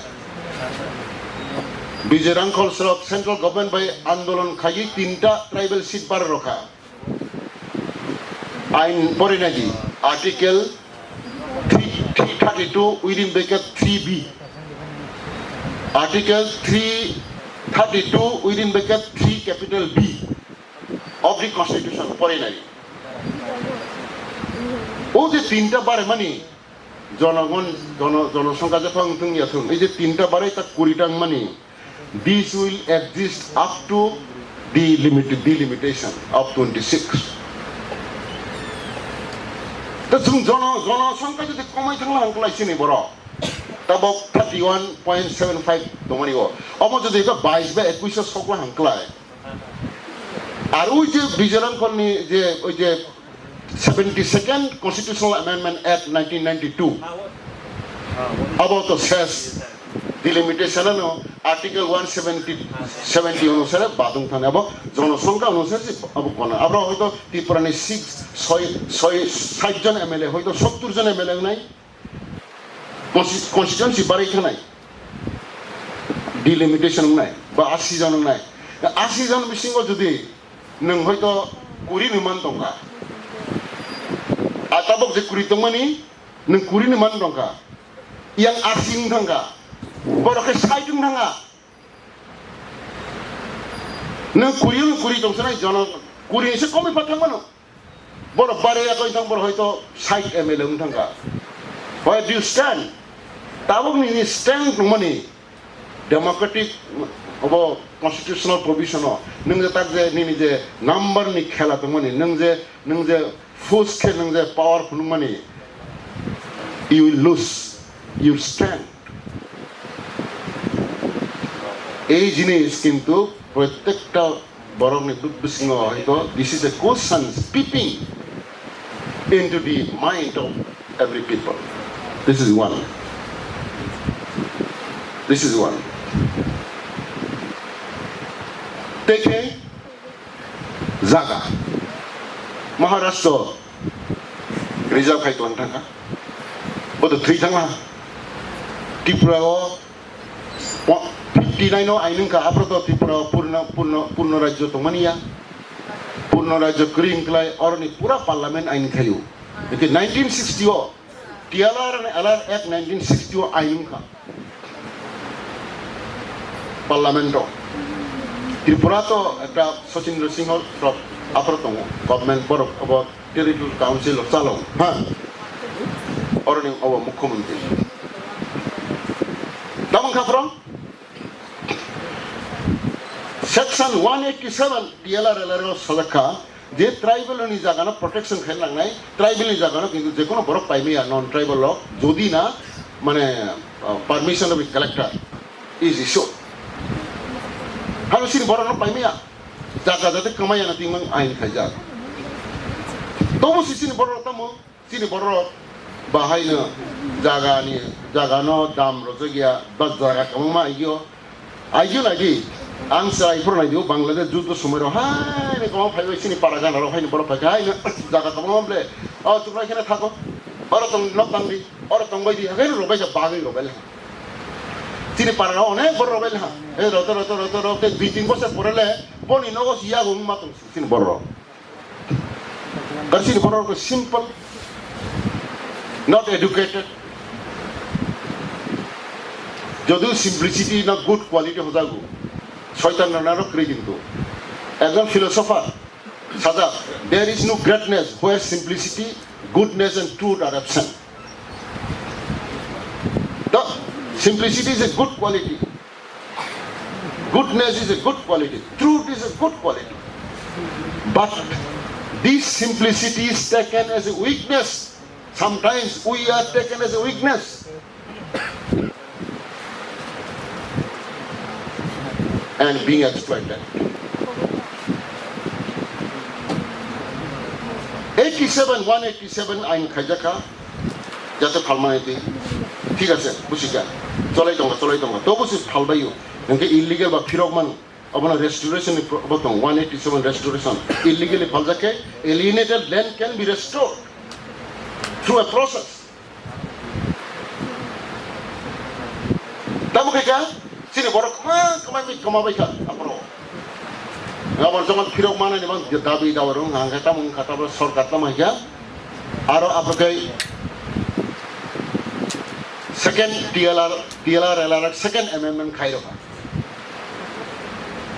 বিজেরাংখল সরক central government by আন্দোলন খাই 3টা tribal seat বার রাখা আইন পরে নাকি article 332 within bracket 3b article 332 within bracket 3 capital b of the constitution পরে নাকি ও যে 3টা বারে মানে জনগণ জনসংখ্যা যখন তুমি আছেন এই যে 3টা বারে তা 20টা মানে this will exist up to the limitation of 26 তো জনসংখ্যা যদি কমাই থাকলে হাঙ্কলাইছে নি বড় তবে 31.75 দমানিব অমর যদি এটা 22 বা 21 সকল হাঙ্কলাই আর ওই যে বিজরাংকলনি যে ওই যে 72nd Constitutional Amendment Act 1992 about the says delimitation no Article 170 অনুসারে বাদং থানে আবার জনসংখ্যা অনুসারে আবার কোন আমরা হয়তো ত্রিপুরানি 60 জন এমএলএ হয়তো 70 জন এমএলএ নাই কনস্টিটিউয়েন্সি বাড়াইখা নাই ডিলিমিটেশন নাই বা 80 জন নাই 80 জন মিসিং যদি নং হয়তো 20 নিমান টঙ্কা atabok je kuri tongmani nang kuri ni man dongka yang asing thanga borok sai tung thanga nang kuri tongsana jono kuri se komi pathang mano borok bare akoi thang bor hoito sai ml thanga why do you stand tabok ni stand tongmani democratic obo constitutional provision nang je tak je ni je number ni khela tongmani nang je force খেলেন যে powerful মানে you will lose your strength এই জিনিস কিন্তু প্রত্যেকটা বড় নিবৃত্তিসিংহ হয়তো this is a question peeping into the mind of every people this is one দেখে জায়গা Maharashtra reserve khai ton thanga bodo 3 thanga Tripura 59 no ainin ka aproto Tripura purno rajyo tomania purno rajyo green klai orni pura parliament ain khayu eke 1960 TLR and LR Act 1960 ainin ka parlamento Tripura to ekta Sachin Singh from Aprotongo, government board about territorial council of Salong, ordering our Mukumunti. Damang Kapron, section 187 TLR Salaka, the tribal on Izagana protection Helangai, tribal Izagana, the Jekono Borok Paimia, non tribal law, Jodina, Mane, permission of the collector is issued. Have you seen Borok Paimia? জায়গা যাতে কামাই আনা তিন আইন খাই যাক তবু সিনি বড় বাহাইনো জাগানো দাম রজে গিয়া 10 জায়গা কামা আইগিও নাকি আং সাইফর নাইদিও বাংলাদেশ যুদ্ধ সময় হাই নে কামা ফাইবাই সিনি পাড়া জানার হাইনি বড় ফাইকা হাই না জায়গা কামা বলে তোমরা এখানে থাকো ওরা তো নতাংদি ওরা তংবাই দি হাই রবাই যা বাগি রবাইল তিনি পারা অনেক বড় রবাইল হ্যাঁ এই রত 2-3 বছর পরেলে boni nogos yago matung sin borro garsin borro ko simple not educated jodu simplicity na good quality hojago shaitan naro kre kintu ekjon philosopher sada there is no greatness where simplicity goodness and truth are absent the simplicity is a good quality Goodness is a good quality. Truth is a good quality. But this simplicity is taken as a weakness. Sometimes we are taken as a weakness. and being exploited. 187 আইন খাইজাকা যাতে ফালমানাইতে ঠিক আছে বুঝিকা চলাই দङ তো বুঝি ফালবাইও नोंखौ illegal बा फिरकमान अपना रेस्टोरेशन बतङ 187 रेस्टोरेशन illegally फालजाके alienated land can be restored through a process. Tamu kaya sini borok kamabaika apro. Ngabar zaman firok mana ni bang dabi dawarung hang kata mung kata ber sorkat nama ya. Aro apakai second TLR second amendment khairo.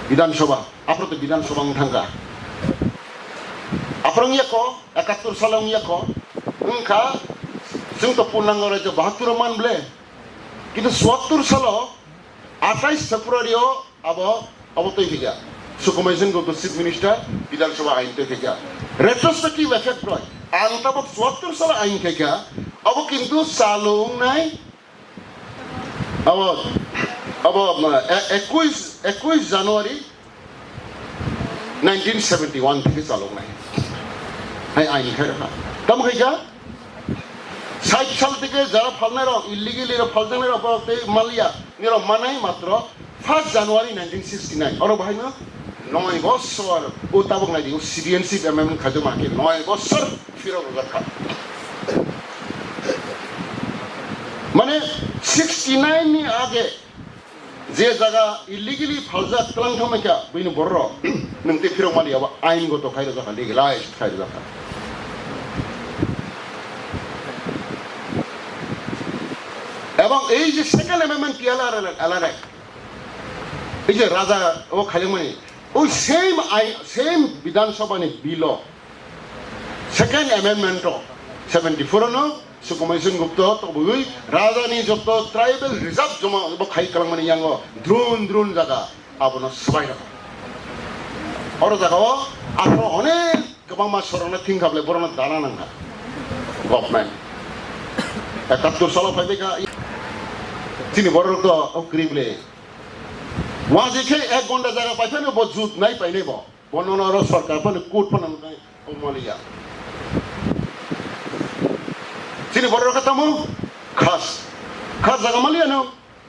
Bidan Sabha apro tu Bidan Sabha ngthangka. Aprong ya ko 71 salang ya ko engka जों तो पूर्णांग राज्य 72 मान ब्ले किंतु 72 सालो 28 February अब तो Higa सुकुमाइजन को chief minister विधानसभा आइन तो हिगा रेट्रोस्पेक्टिव इफेक्ट रॉय आंता बक 72 साल आइन हिगा अब किंतु सालों नहीं अब 21 जनवरी 1971 থেকে सालों नहीं है आइन हिगा तब हिगा 60 সাল থেকে যারা ফালনার ইলিগেলি ফালজানের অপরাধে মালিয়া নির মানাই মাত্র 1 জানুয়ারি 1969 আর ভাই না 9 বছর ও তাবক নাই ও সিডিএনসি অ্যামেন্ডমেন্ট খাজো মাকে 9 বছর ফিরো রাখা মানে 69 নি আগে যে জায়গা ইলিগেলি ফালজা তলাং থামাইকা বইনো বড় নংতে ফিরো মালিয়া আইনগত খাইরো জায়গা লিগেলাইজ খাইরো জায়গা এবং এই যে সেকেন্ড অ্যামেন্ডমেন্ট টিএলআর এই যে রাজা ও খালিমণি ওই সেম বিধানসভানি বিল সেকেন্ড অ্যামেন্ডমেন্ট 74 নো সুকুমাইসন গুপ্ত তো ওই রাজানি যত ট্রাইবেল রিজার্ভ জমা খাই কালামনি ইয়াঙ্গ দ্রুন জায়গা আপনা সবাই রাখা আর জায়গাও আরো অনেক গোবাং মাস সরনা থিং খাবলে বড়না দানা নাঙ্গা গভর্নমেন্ট 71 সাল ফাইবেকা তিনি বড় তো করিবলে ওয়া যেখে 1 ঘন্টা জায়গা পাইছে না বজুত নাই পাইনে ব বননর সরকার পনে কোট পন ওমালিয়া তিনি বড় কথা মু খাস জায়গা মালিয়া না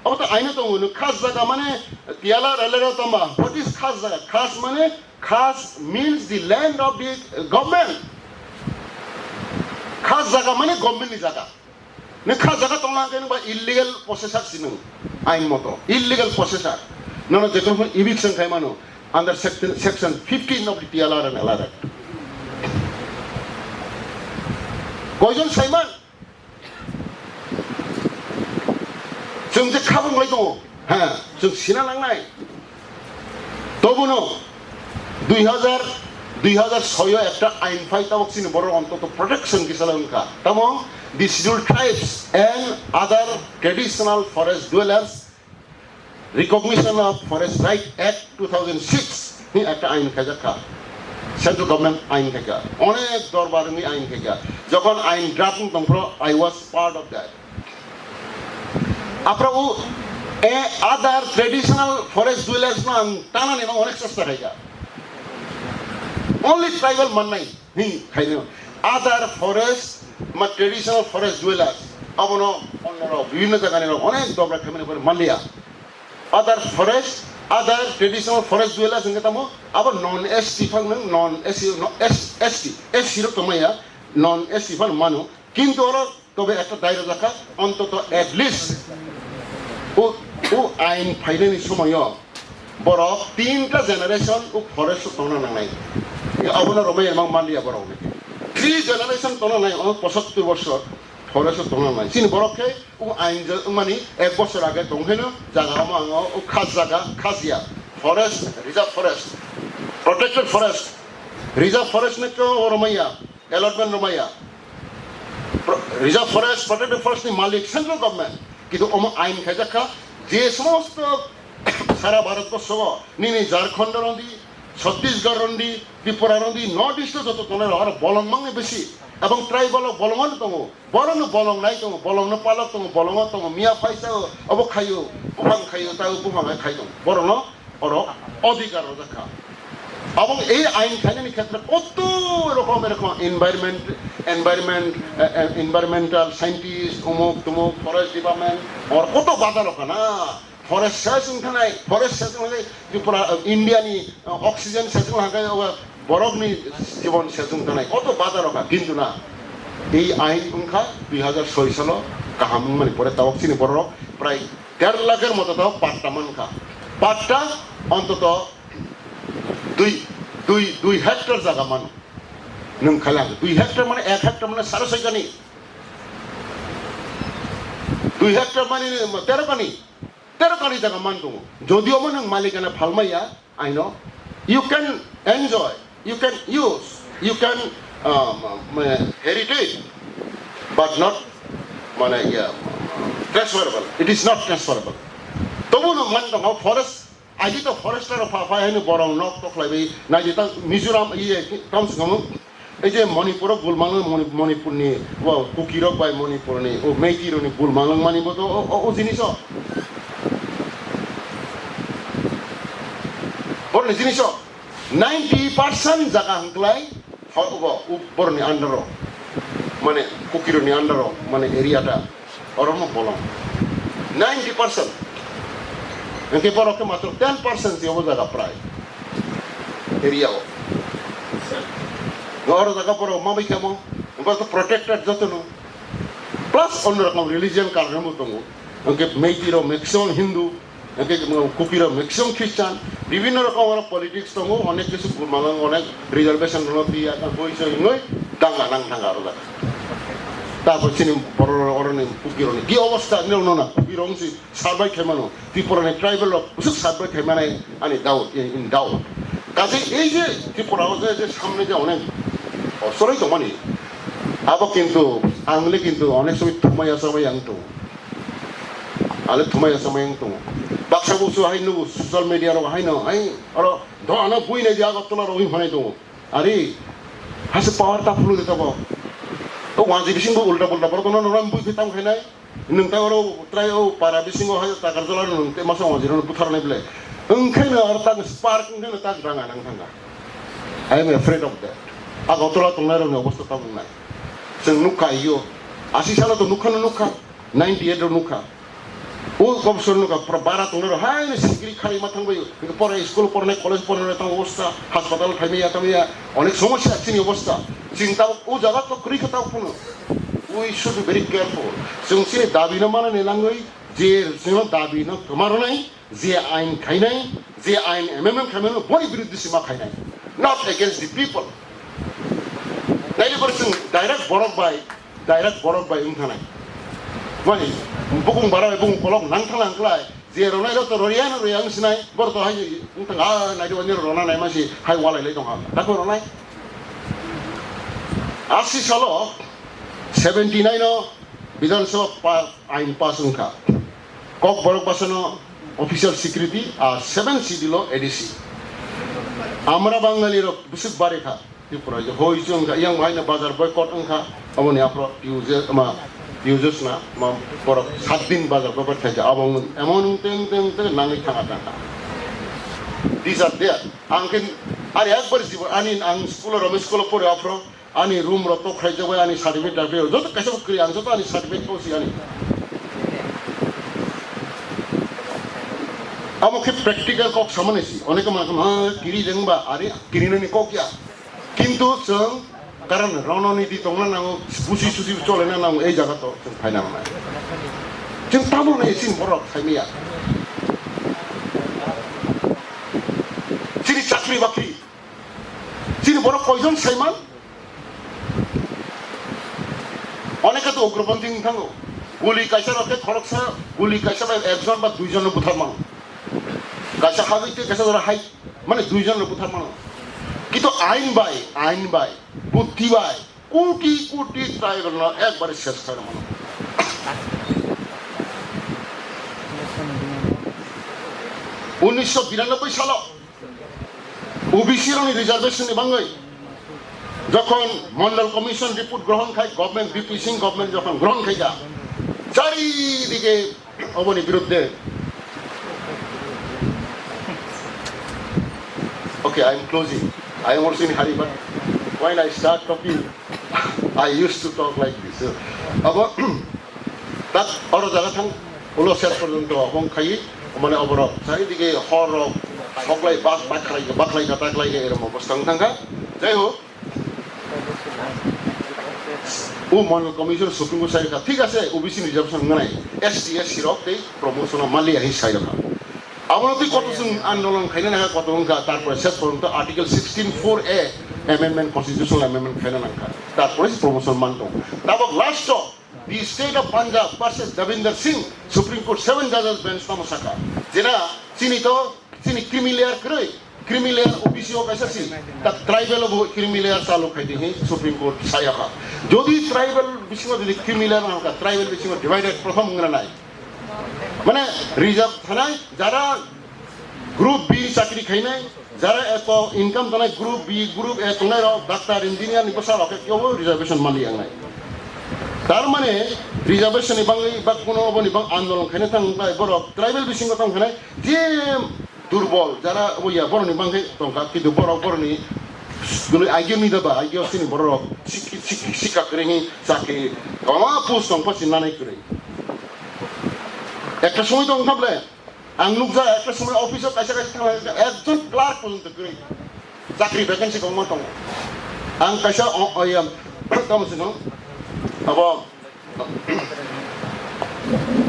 ও তো আইনা তো খাস জায়গা মানে তিয়ালা রেলের তমা হোয়াট ইজ খাস জায়গা খাস মানে খাস means the land of the government খাস জায়গা মানে গভর্নমেন্টের জায়গা নেখা জায়গা তংলাঙ্কেন বা ইলিগেল প্রসেসার সিনু আইন মতো ইলিগেল প্রসেসার নন যেকোনো ইভিকশন খাইমানো under section 15 of the TLR and LR act কয়জন সাইমান जों जे खाबुंलाय दङ হ্যাঁ जों सिना लांनाय তবুনো 2006 একটা আইন ফাইতাবক সিনে বড় অন্তত protection কিসালানকা তামো the scheduled tribes and other traditional forest dwellers recognition of forest right act 2006 ni একটা আইন খাজা সেন্ট্রাল গভর্নমেন্ট আইন খাজা অনেক দরবারে আইন খাজা যখন আইন ড্রাফটিং তংপ্র I was part of that আপরা ও other traditional forest dwellers না টানা নেবা অনেক চেষ্টা খাজা only tribal man নাই খাইনো other forest my traditional forest dwellers abono onnoro bibhinno jaga nero onek dobra khamene pore malia other forest other traditional forest dwellers ngetamo abo non ST phang non SC SC ro tomaya non SC phang manu kintu oro tobe ekta dairo jaka ontoto at least o ain phaileni somoyo boro tinta generation o forest tona nangai abono romaya mang malia boro 3 generation tona নাই 75 বছর forest তনা নাই চিনি বরকে ও আইন মানে 1 বছর আগে দংহেন জায়গা আমা ও খাস জায়গা খাসিয়া forest reserve forest protected forest reserve forest নে তো রমাইয়া অ্যালটমেন্ট রমাইয়া রিজার্ভ ফরেস্ট প্রটেক্টেড ফরেস্ট নি মালিক সেন্ট্রাল গভর্নমেন্ট কিন্তু ওম আইন খাজাকা যে সমস্ত সারা ভারতবর্ষ নিনি ঝাড়খণ্ড রন্দি ছত্তিশগড় রন্দি ত্রিপুরা রন্দি নর্থ ইস্ট যত তোনের আর বলংমাংনে বেশি এবং ট্রাইবাল বলংন দङ বরন বলং নাই দङ বলংন পালক দङ বলং দङ মিয়া ফাইসা অব খাইও বুফাং খাইও তাও বুফাং খাইও বরন ওরা অধিকার রাখা এবং এই আইন কানুনের ক্ষেত্রে কত রকম এরকম এনভায়রনমেন্টাল সাইন্টিস্ট অমুক তুমুক ফরেস্ট ডিপার্টমেন্ট ওর কত বাধা রাখা না ফরেস্ট সেচুং থানায় ফরেস্ট সেচুং ত্রিপুরা ইন্ডিয়ানি অক্সিজেন সেচুং হাঁকায় বরফনি জীবন সেচুং থানায় কত বাধা রাখা কিন্তু না এই আইন উনখা 2006 সাল কাহাম মানে পরে তাও চিনি বরফ প্রায় 1.5 লাখের মতো তাও পাট্টা মানখা পাট্টা অন্তত দুই হেক্টর জায়গা মানুষ নং খালা 2 হেক্টর মানে 1 হেক্টর মানে 6.5 কানি 2 হেক্টর মানে 13 কানি জায়গা মান দङ যদিও নং মালিকানা ফালমাইয়া I know you can enjoy you can use you can heritage but not মানে transferable it is not transferable তবু নং মান দङ ফরেস্ট আজি তো ফরেস্টার ফাফাই হেন বরং নক তখলাইবি না যে মিজোরাম ইয়ে কাউন্সিল এই যে মণিপুর গুলমালং মণিপুরনি কুকিরক বাই মণিপুরনি ও মেইতিরনি গুলমালং মানিব তো ও জিনিস বরনি জিনিস 90% জায়গা হাঙ্কলাই বরনি আন্ডার মানে কুকিরনি আন্ডার মানে এরিয়াটা ওরম বলং 90% একে বরকে মাত্র 10% দিয়ে জায়গা প্রায় এরিয়াও গড় জায়গা পর মামাই কেমন তো প্রোটেক্টেড যতন প্লাস অন্যরকম রিলিজিয়ান কারণে দङ একে মেইতিরও ম্যাক্সিমাম হিন্দু একে কুকিরও ম্যাক্সিমাম খ্রিস্টান বিভিন্ন রকম পলিটিক্স দङ অনেক কিছু মানে অনেক রিজার্ভেশন দিয়ে বইছে নয় দাঙ্গা নাংথাঙ্গা আরো জায়গা তারপর চিনি বড় অরণ্য কুকিরনি কি অবস্থা নেও না কুকিরং সি সার্ভাই খেমানো ত্রিপুরানি ট্রাইবেল উসুক সার্ভাই খেমানাই আনি ডাউট ইন ডাউট কাজে এই যে ত্রিপুরা যে সামনে যে অনেক অসরই তো মানে আবার কিন্তু আংলে কিন্তু অনেক সময় থুমাই আসামাই আং তো আলে থুমাই আসামাই আং তো বাক্সা বসু হাইনো সোশ্যাল মিডিয়ার হাইনো হাই আর ধনা বুই নাই যে আগরতলার ওই হনাই দङ আরে হাসে পাওয়ার তাফলু দিতাব ও ওয়াজি বিসিংবো উল্টা পুল্টা পর কোনো নরম বুই খেতাম খাইনাই नोंथां आरो ट्राय औ पारा बिसिङाव हाय आगारतला नोंथां मा समाव जिरायनो बुथारनाय बिलाय ओंखायनो आरो तां स्पार्क ओंखायनो तां राङा नांथाङा I am afraid of that Agartala थांनाय रनि अबस्था ता बुंनाय जों नुखायो 80 सालाव नुखानो नुखा 98 आव नुखा ओ कबसर नुखा बारा थांनाय हाय सिगिरि खारि मा थांबायो पराय स्कुल पढ़नाय कलेज पढ़नाय तां अबस्था हासपाताल थाइमाया थाइमाया अनेक समस्या आथिनि अबस्था चिंता ओ जागा तो करि खताव फुनो we should be very careful. जों से दाबिनो माने नेलाङै जे जों दाबिनो गोमारनाय जे आइन खायनाय जे आइन एमेमेन्ट खायनाय बयनि बिरुद्ध सिमा खायनाय not against the people. नायले जों डाइरेक्ट बरक बाय ओंखानाय माने बुकुं बारा बुकुं कलक नांथालांख्लाय जे रनायलो तो रयानो रयां सिनाय बरतो हाय ओंथां आ नायदो नि रनानाय मानसि हाय वालायलाय दं दाखो रनाय 80 सालो 79 विधानसभा आइन पास उनका Kokborok basano official security 7 CDलो ADC আমরা বাঙালির বিশেষ বারেখা ত্রিপুরা যে হইছে উনকা ইয়াং মাইনা বাজার বয়কট উনকা আমনি আপর ইউজার্স না মা পর 7 দিন বাজার বয়কট থাকে আবং এমন তেং নাঙ্গি থাকা থাকা these are there আঙ্কেন আরে একবার জীবন আনি আং স্কুল পড়ে আপর आनी रूम रतो खाइजोबो आनी सर्टिफिकेट दाबे जत कैसे क्रिया आं जत आनी सर्टिफिकेट कोसी आनी आमो के प्रैक्टिकल कक सामनेसी अनेक मानस मा किरि जोंबा आरे किरिननि ककिया किन्तु जों कारण रणनीति दंना नांगौ बुसि सुसि चलेना नांगौ ए जागा तो जों फायना मोना जों तामोना एसिन बरक थाइमिया सिनि चाकरि बाकरि सिनि बरक कयजन साइमान অনেকে তো উগ্রপন্থী থাকো গুলি কাইসা রাখে খরকসা গুলি কাইসা একজন বা দুইজনের বুথার মানুষ কাইসা খাবিতে কাইসা ধরা হাই মানে দুইজনের বুথার মানুষ কিন্তু আইন বাই বুদ্ধি বাই কোটি কোটি ট্রাইবেল একবারে শেষ করে মানুষ 1992 সাল ওবিসির রিজার্ভেশন বাঙ্গাই যখন মন্ডল কমিশন রিপোর্ট গ্রহণ খায় গভর্নমেন্ট বিপি সিং গভর্নমেন্ট যখন গ্রহণ খাইয়া চারিদিকে অবনী বিরুদ্ধে Okay, I'm closing. I am also in hurry, but when I start talking, I used to talk like this. Abo that oro jaga thang ulo set porjonto abong khai mane oborok চারিদিকে হরক সকলাই বাস বাকলাই কাটাকলাই এরকম অবস্থা থাকা যাই হোক ও মনে commission supreme court side ঠিক আছে OBC reservation নাই এসটি এসসি রক এই প্রমোশন মালি আহি সাইড আমাদের কতজন আন্দোলন খাইনা না কত সংখ্যা তারপরে শেষ পর্যন্ত article 16(4)(a) amendment constitutional amendment খাইনা না তারপরে প্রমোশন মানতো তারপর last the state of Punjab versus Davinder Singh Supreme Court 7 judges bench namasaka jena chini criminal krai criminal OBC o kaisa si ta tribal of criminal চালু খাইতে হি Supreme Court sayaka jodi tribal bishingo jodi criminal na tribal bishingo divided প্রথম ngana নাই মানে reserve থানায় যারা group B চাকরি খাই নাই যারা এত ইনকাম থানায় গ্রুপ বি গ্রুপ এ তোনাই ডাক্তার ইঞ্জিনিয়ার নিপসা রকে কেউ রিজার্ভেশন মালি নাই তার মানে রিজার্ভেশন বাংলা বা কোনো বনিবাং আন্দোলন খাইনে থাংবাই বড় ট্রাইবেল বিসিং কথা খাইনে যে দুর্বল যারা ওইয়া বড়নি বাংহে তংকা কিন্তু বড়নি গুলো আইগিও নি দাবা আইগিও সিনি বড় শিক্ষা করে হি চাকরি কমা পোস্ট তং পছি নানাই করে একটা সময় তো ভাবলে আং নুকজা একটা সময় অফিসে কাছে একজন ক্লার্ক পর্যন্ত করে চাকরি ভ্যাকেন্সি কম তং আং কাছে ওইয়া তামসিন আবার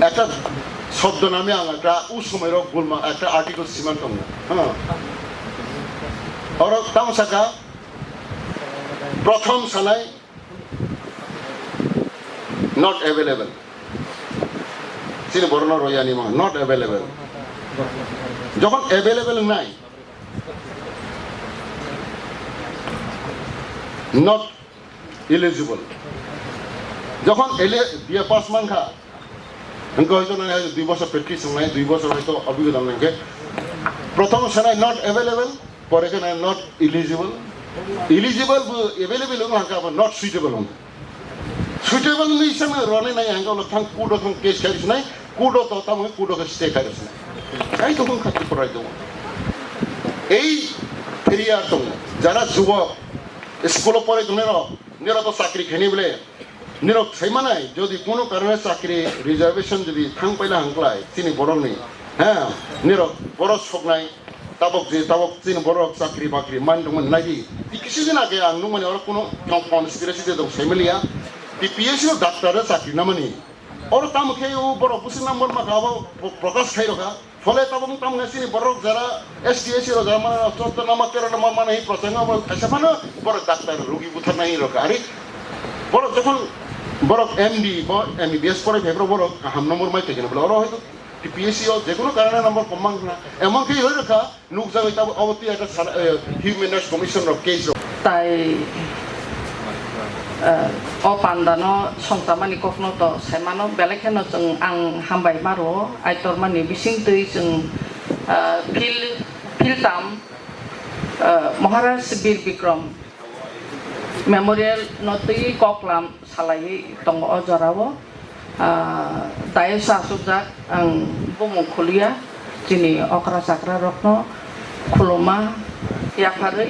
একটা শব্দ নামে একটা উসময়ের গোলমা একটা আর্টিকেল সীমান্ত হ্যাঁ আর তামসাকা প্রথম সালাই নট অ্যাভেলেবল তিনি বর্ণ রয়ানি মা নট অ্যাভেলেবল যখন অ্যাভেলেবল নাই নট এলিজিবল যখন এলে বিয়ে পাস মান খা হয়তো না 2 বছর প্র্যাকটিস নাই 2 বছর হয়তো অভিজ্ঞতা নাই প্রথম সালাই নট অ্যাভেলেবল পরে কেন নট এলিজিবল এলিজিবল অ্যাভেলেবল হাঙ্কা নট সুইটেবল সুইটেবল নি সময় রনে নাই হাঙ্কা থাং কুডো থাং কেস খাইছ নাই কুডো তো তাম কুডো কে স্টে খাইছ নাই এই তো কোন খাতি পড়াই দেব এই ফেরিয়ার তো যারা যুবক স্কুল পরে নিরত চাকরি খেনি বলে নিরক সাইমানাই যদি কোনো কারণে চাকরি রিজার্ভেশন যদি থাং পাইলা হাংকলাই তিনি বড় নেই হ্যাঁ নিরক বড় শোক নাই তাবক তিনি বড় চাকরি বাকরি মান দংমান নাইদি কিছুদিন আগে আং মানে ওরা কোনো কনস্পিরেসি দং সাইমেলিয়া পিএসসি ডাক্তারের চাকরি নামানি ওর তাম খেয়ে ও বড় পুসি নাম্বার মা গাওয়া প্রকাশ খাই রখা ফলে তাবক তাম নাসিনি বড় যারা এসটি এসি র যারা মানে চোদ্দ নামা 13 নামা মানে এই প্রসঙ্গ এসে মানে বড় ডাক্তার রোগী বুথা নাই রখা আরে বড় যখন বড় এমডি বা এমবিবিএস পরে ভেবর বড় হাম নম্বর মাই থেকে বলে ওরা হয়তো পিএসসি যে কোনো কারণে নম্বর কমান না এমনকি হয়ে রাখা নুক যাবে তা অবতি একটা human rights commission of case তাই o pandano songtamani kokno to saimano belekeno jeng ang hambai maro Aitorma ni bising tui jeng piltam Maharaja Bikram Memorial notui koklam salai tong ojarawo daya sasujak ang bumung kuliah jini okra sakra rokno kuloma yapharo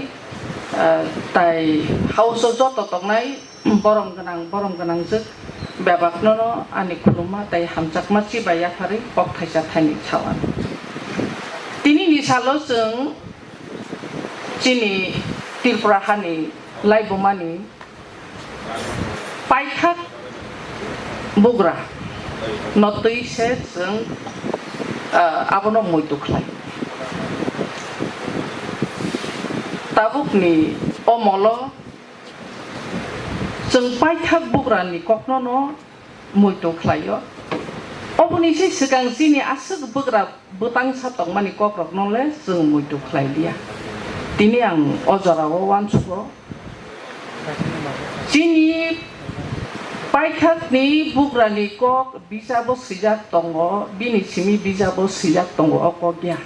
tai hauso joto tongnai borong ganang juk bebakno ani kuluma tai hamjak machi ba yapharo pok thaisa thani chawan tini ni salo jeng jini Tiprahani laibomani paithak bugra notui se jeng abono moitukhlai tabukni omolo jeng paithak bugra ni koknono moitukhlaio oboni se sigang jini asuk bugra butang satong mani kokrok nole jeng moitukhlai dia tini ang ojarawo wansugo jini paithak ni bugra ni kok bisabo sijak tongo bini simi bisabo sijak tongo okogya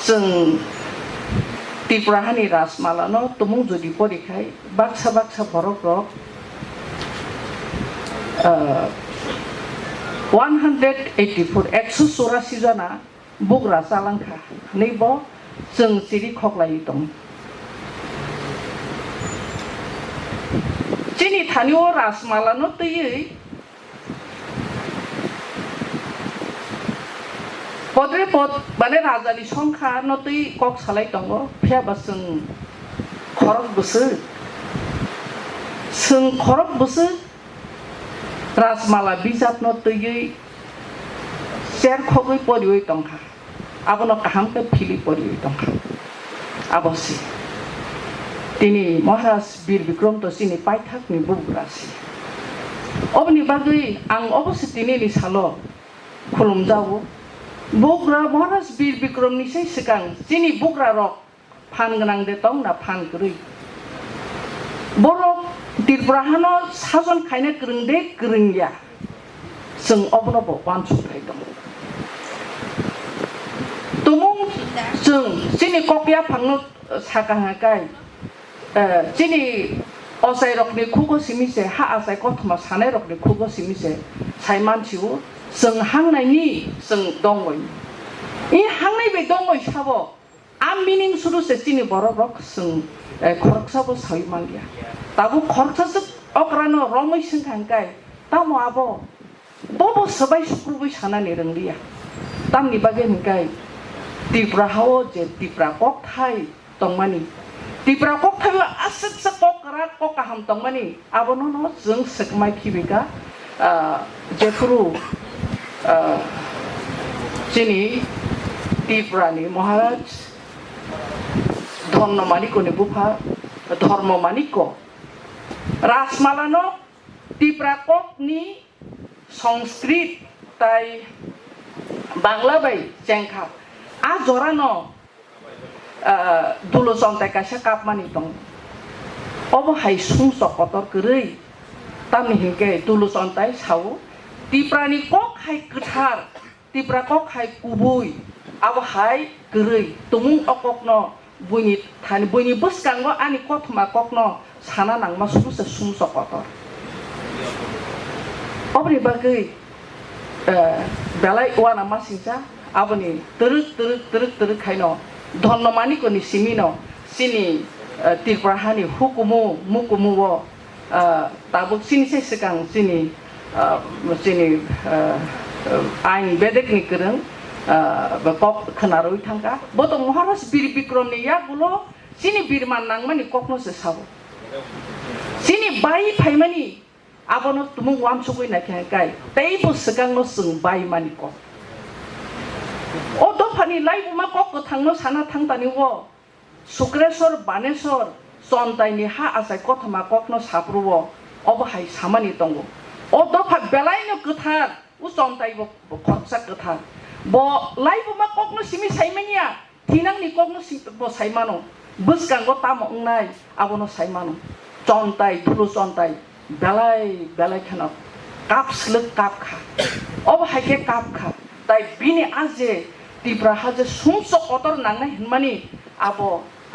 jeng Tiprahani rasmalano tumung jodi porikhai baksa borok rok 184 184 jana बुग्रा जालांखा नैबो जों सिरि खग्लाय दं चिनि थानियो राजमालानो तैयै पद्रे पद माने राजानि संखा नतै कक सालाय दङ फियाबा जों खरक बोसो जों खरक बोसो राजमाला बिजाब नतैयै शेर खगै परियै दंखा आबनो काहामके फिलि परियै दंखा आबसि तिनी महाराज वीर विक्रम तो सिनि पाइथाकनि बुग्रासि अबनि बागै आं अबसि तिनिनि सालो खुलुमजावो बुग्रा महाराज वीर विक्रमनि सै सिगां सिनि बुग्रा रक फान गोनां दे दं ना फान गरै बर' तिरपुराहानो साजन खायनो गोरों दे गोरोंया जों अबनबो वानसुथाय दं तुमुं जों सिनि ककया फांनो सागाहाकाय चिनि असाय रकनि खुगो सिमिसे हा आसाय कथमा सानाय रकनि खुगो सिमिसे साय मानसिउ जों हांनायनि जों दङै इ हांनाय बे दङै साबो आम मिनिं सुरुसे चिनि बर' रक जों खरकसाबो साय मानलिया ताबु खरकसासो अक्रानो रमै सोंखांकाय तामो आबो बबो सबाय सुक्रुबै सानानै रोंलिया तामनि बागे हंकाय तिप्रा हाओ जे तिप्रा ककथाय दंमानि तिप्रा ककथाय आससे ककरा ककाहाम दंमानि आबनो न जों सकमाय खिबिका जेफुरु चिनि तिप्रानि महाराज धर्म मानिकनि बुफा धर्म मानिक राजमालानो तिप्रा ककनि संस्कृत ताई बांला बाई चेंखा आ जरानो दुलो संताय काशा कापमानि दं अबो हाय सुंस कतर गरै तामनि हिंके दुलो संताय सावो तिप्रानि कक हाय गोथार तिप्रा कक हाय गुबै आबो हाय गरै तुमुं अककनो बुनि थानि बुनि बसकांगो आनि कथमा ककनो साना नांमा सुंस सुंस कतर अबनि बागै बेलाय वाना मासिंसा आबनि तरक खायनो धन्नमानिकनि सिमिनो सिनि तिरपुराहानि हुकुमु मुकुमुवो ताबुक सिनि से सिगां सिनि आइन बेदेकनि गोरों कक खोनारוי थांगा बद महाराज वीर विक्रमनि याबुलो सिनि बिरमान नांमानि ककनोसो साबो सिनि बाय फायमानि आबनो तुमुं वामसुगै नायखाय तैबो सिगांनो जों बाय मानि कक ओ दफानि लाइबुमा कक थांनो साना थांदानिवो सुक्रेश्वर बानेश्वर चन्तायनि हा आसाय कथमा ककनो साब्रुवो अबहाय सामानि दंगो ओ दफा बेलायनो गोथार उ चन्तायबो खरसा गोथार ब लाइबुमा ककनो सिमि सायमानिया थिनांनि ककनो सिमबो सायमानो बसकांगो तामंनाय आबनो सायमानो चन्ताय दुलु चन्ताय बेलाय खाना कापस्लक कापखा अबहाय के कापखा ताई बिनि आजे तिप्रा हाजे सुंस कतर नांनाय हनमानि आबो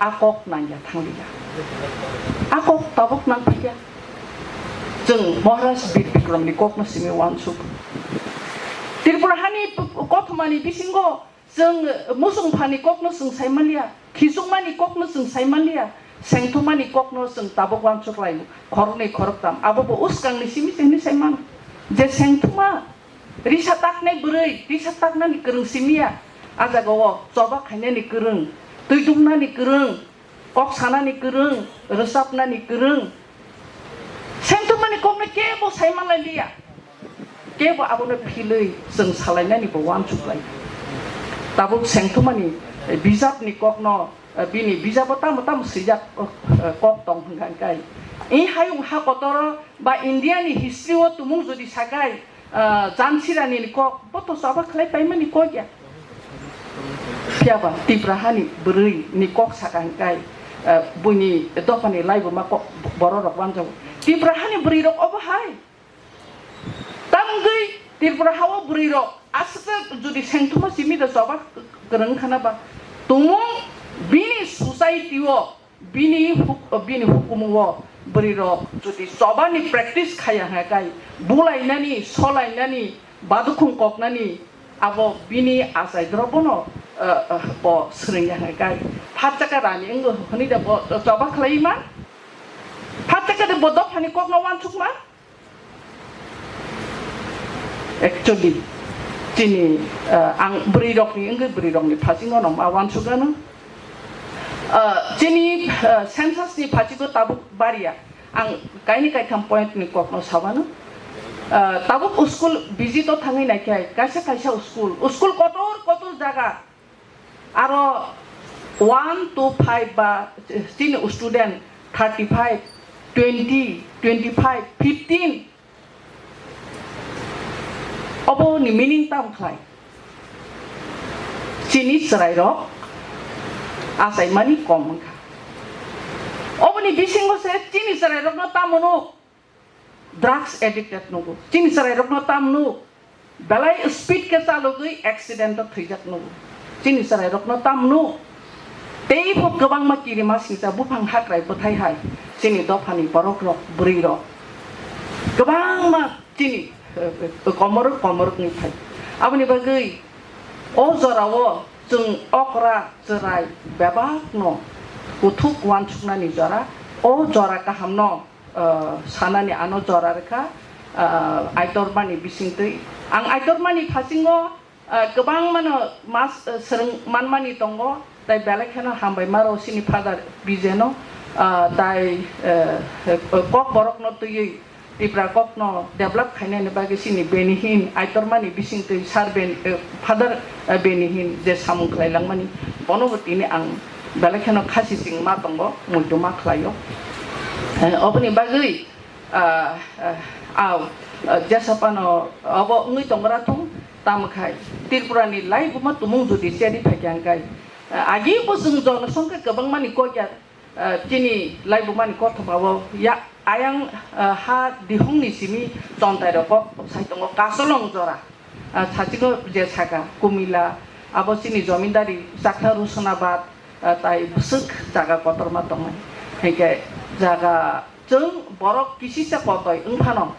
आकक नांया थांलिया आकक ताबक नांफैया जों महाराज वीर विक्रमनि ककनो सिमि वानसुक तिरपुराहानि कथमानि बिसिंगो जों मुसुंफानि ककनो जों सायमालिया खिसुंमानि ककनो जों सायमालिया सेंथुमानि ककनो जों ताबक वानसुकलाय खरनै खरकताम आबो उसकांनि सिमि जोंनि सायमान जे सेंथुमा रिसा ताकनाय बोरै रिसा ताकनानि गोरों सिमिया आजागाव जबा खायनानि गोरों दै दुमनानि गोरों कक सानानि गोरों रोजाबनानि गोरों सेंथुमानि ककनो केबो सायमानलायलिया केबो आबनो फिलै जों सालायनानिबो वानसुकलाय ताबो सेंथुमानि बिजाबनि ककनो बिनि बिजाबो ताम सैजाक कक दं हंगाय इ हायुं हा कतर बा इन्डियानि हिस्ट्रिओ तुमुं जुदि सागाय जानसिरानि कक बतो साबा खलाय पाइमानि कया फियाबा तिप्राहानि बोरै नि कक सागांकाय बुनि दफानि लाइबुमा कक बर' रक वानजाव तिप्राहानि बोरै रक अबहाय तामगै तिप्राहाव बोरै रक आसके जुदि सेंथुमा सिमिदा साबा गोरों खानाबा तुमुं बिनि सोसाइटिओ बिनि हुकुमो बोरै रक जुदि सबानि प्रेक्टिस खाया हाकाय बुलायनानि सलायनानि बादुखुं ककनानि abo bini asai drobono bo sering yang kai phataka rani engo hani da bo coba khlai ma phataka de bodok hani kok no wan chuk ma actually chini ang bridok ni engo bridok ni phasingo no ma wan chuk na chini census ni phachigo tabuk baria ang kaini kai tham point ni kok no sabana tabuk school visit to thangai na kai kaisa school kotor jaga aro 1 to 5 ba chini student 35 20 25 15 obo ni meaning tam khlai chini sarai ro asai mani kom kha obo ni bisingo se chini sarai ro no tamono drugs addicted no chini sarai ro no tamnu Dhalai speed ke salu gui accident to thijak no chini sarai ro no tamnu tei pho gabang ma kiri ma singsa bufang hat rai bothai hai chini do phani borok rok buri rok gabang ma chini komorok ni thai aboni bagai o zorawo jung okra zerai babak no kuthuk wan chukna ni jora o jora ka hamno sanani ano jora rekha Aitorma ni bisingtui ang Aitorma ni phasingo gabang mano mas sereng manmani tongo dai belekhana hambai maro sini father bijeno dai Kokborok no tui Tiprasa no develop khaine ne bagi sini benihin Aitorma ni bisingtui sarben father benihin je samung khlailang mani bonoboti ni ang belekhana khasi sing ma tongo muitu ma khlayo obni bagi jasa pano abo ngui tongra tong tamkhai Tripura ni lai buma tumung judi sedi phakyang kai agi posung jong songke gabang mani ko ya chini lai buma ni ko thabawo ya ayang ha dihung ni simi tontai ro ko sai tongo kasolong jora chatigo je saka kumila abo sini jomindari sakha rusnabad tai busuk jaga kotor ma tong heke jaga jeng borok kisisa kotoi engphano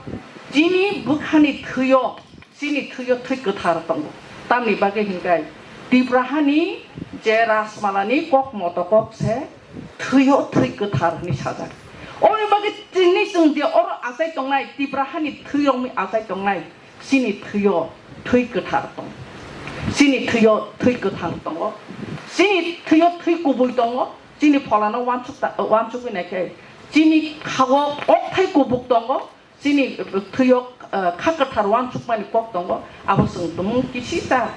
chini bukhani thuyo chini thuyo thik thar tongo tamni bage hingkai tiprahani je rasmalani kok moto kok se thuyo thik thar ni sajak ori bage chini sung dia or asai tongnai tiprahani thuyo mi asai tongnai chini thuyo thik thar tong chini thuyo thik thar tongo chini thuyo thik kubul tongo chini pholano wanchuk ni kai chini khawo okthai kubuk tongo chini thuyo khakathar wanchuk mani kok tongo abosung tumung kisita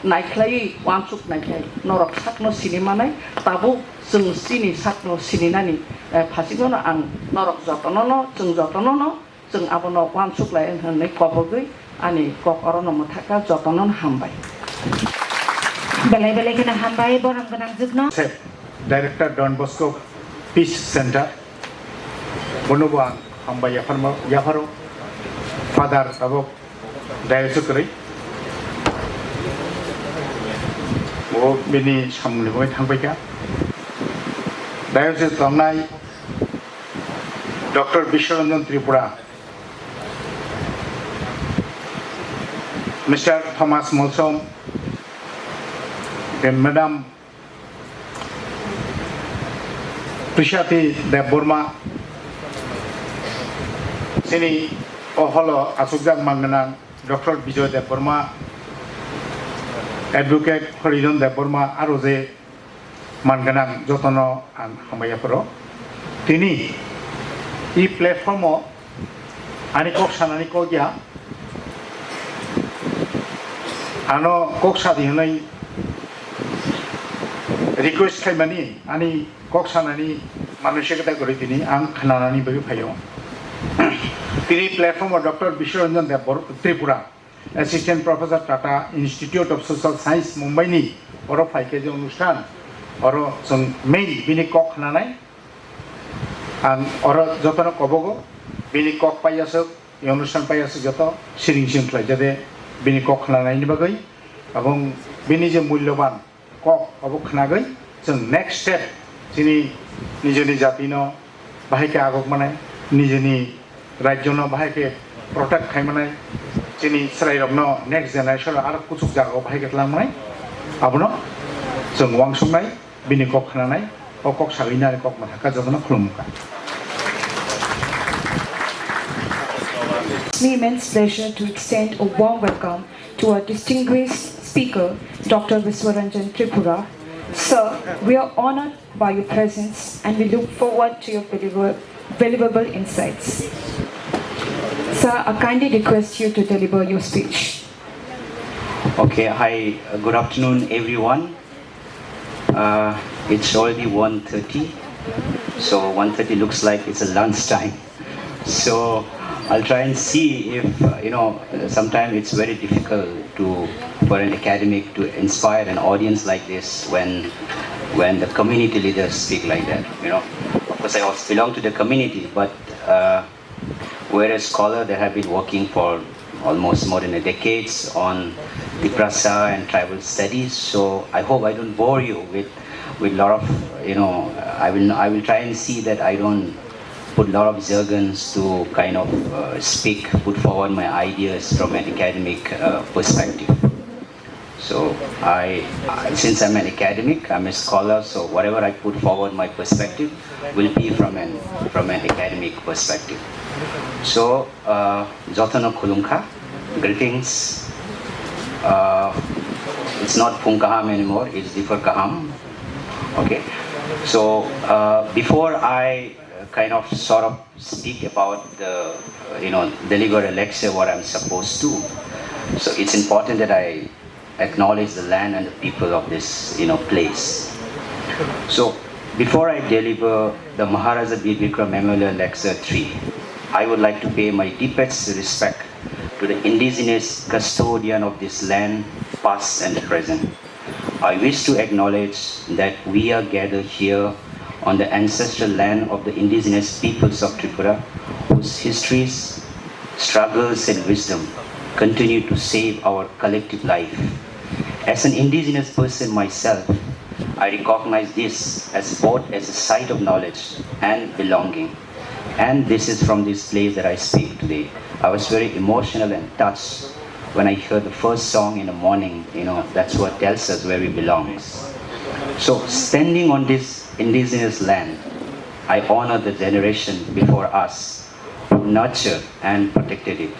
naikhlai wanchuk naikhlai norok sakno cinema nai tabu jung chini sakno sininani phasigono ang norok jotonono jung abono wanchuk lai hanai kopogui ani kok orono muthaka jotonon hambai belai kena hambai borang benang jukno Director Don Bosco Peace Center Bonobuang hambai yapharo Father Tabok Dayasukri Mo bini samni boy thangbai ka Dayasus tamnai Dr. Bisharanjan Tripura Mr. Thomas Molsom then Madam Prishati Deborma Sini Oholo Asukjak Manganang Dr. Bijoy Deborma Advocate Horizon Deborma Aroze Manganang Jotono and Hamayapro Tini E platform Anikok Sanani Kogya Ano Koksa Dinai request Kaimani Ani Koksanani Manushaka Goritini and Kanani Bayo Tini platform of Dr. Bisharanjan Tripura Assistant Professor Tata Institute of Social Science Mumbai ni Oro 5 kg Anushan Oro some main Bini Kok Nanai and Oro Jotono Kobogo Bini Kok Payasuk Yonushan Payasuk Joto Siring Shin Trajade Bini Kok Nanai Nibagai Abong Bini Mulloban Kok Abok Nagai so next step Sini Nijani Japino Bahika Agok Manai Nijani Rajono Bahike protect Kaimanai chini serai rokno next generation ar kuchuk jago bhai ketlamnai abono जों वांसुंनाय बिनि कक खानाय o kok sawina kok mathaka jotona khulumka. It's my immense pleasure to extend a warm welcome to our distinguished speaker, Dr. Viswaranjan Tripura. Sir, we are honored by your presence and we look forward to your valuable insights. Sir, I kindly request you to deliver your speech. Okay, hi, good afternoon everyone. It's already 1:30, so 1:30 looks like it's a lunchtime. So I'll try and see if, sometimes it's very difficult for an academic to inspire an audience like this when the community leaders speak like that, Of course, I also belong to the community, but we're a scholar that have been working for almost more than a decade on Tiprasa and tribal studies. So I hope I don't bore you with a lot of, I will try and see that I don't put a lot of jargons to kind of put forward my ideas from an academic perspective. So since I'm an academic, I'm a scholar, so whatever I put forward, my perspective will be from an academic perspective. So, joto no khulumkha, greetings. It's not punkaham anymore, it's difarkaham. Okay, so before I kind of sort of speak about deliver a lecture what I'm supposed to, so it's important that I acknowledge the land and the people of this place. So before I deliver the Maharaja Bikram Memorial Lecture 3, I would like to pay my deepest respect to the indigenous custodian of this land, past and present. I wish to acknowledge that we are gathered here on the ancestral land of the indigenous peoples of Tripura, whose histories, struggles and wisdom continue to save our collective life. As an indigenous person myself, I recognize this as both as a site of knowledge and belonging. And this is from this place that I speak today. I was very emotional and touched when I heard the first song in the morning, that's what tells us where we belong. So standing on this indigenous land, I honor the generation before us who nurtured and protected it.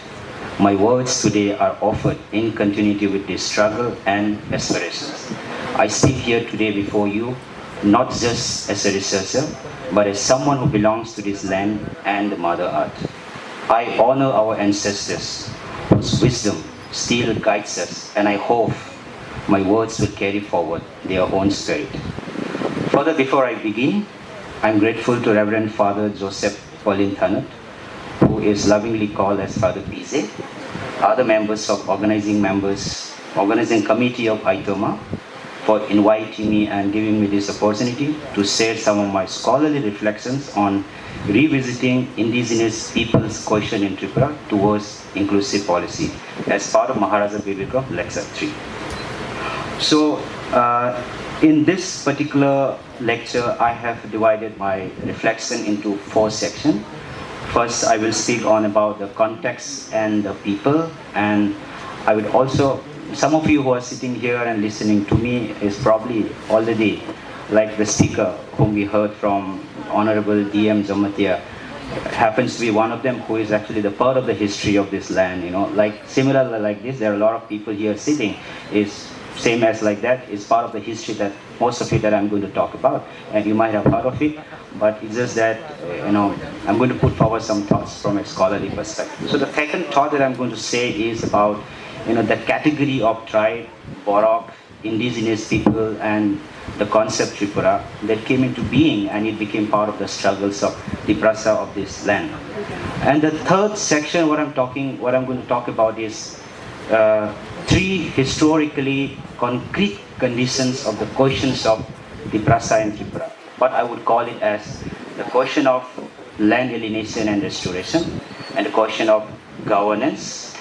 My words today are offered in continuity with this struggle and aspirations. I speak here today before you, not just as a researcher, but as someone who belongs to this land and the Mother Earth. I honor our ancestors whose wisdom still guides us, and I hope my words will carry forward their own spirit. Further, before I begin, I'm grateful to Reverend Father Joseph Pauline Thanut, who is lovingly called as Father PZ, other members of organizing committee of Aitorma, for inviting me and giving me this opportunity to share some of my scholarly reflections on revisiting indigenous people's question in Tripura towards inclusive policy as part of Maharaja Bikram Lecture 3. So, in this particular lecture, I have divided my reflection into 4 sections. First, I will speak on about the context and the people, and I would also, some of you who are sitting here and listening to me is probably already like the speaker whom we heard from Honorable DM Jamatia happens to be one of them who is actually the part of the history of this land, like similar like this, there are a lot of people here sitting is same as like that, is part of the history that most of it that I'm going to talk about, and you might have heard of it, but it's just that, I'm going to put forward some thoughts from a scholarly perspective. So the second thought that I'm going to say is about, the category of tribe, Borok, indigenous people, and the concept Tripura that came into being, and it became part of the struggles of Tiprasa of this land. And the third section, what I'm going to talk about is 3 historically concrete conditions of the questions of Tiprasa and Tripura. But I would call it as the question of land alienation and restoration, and the question of governance,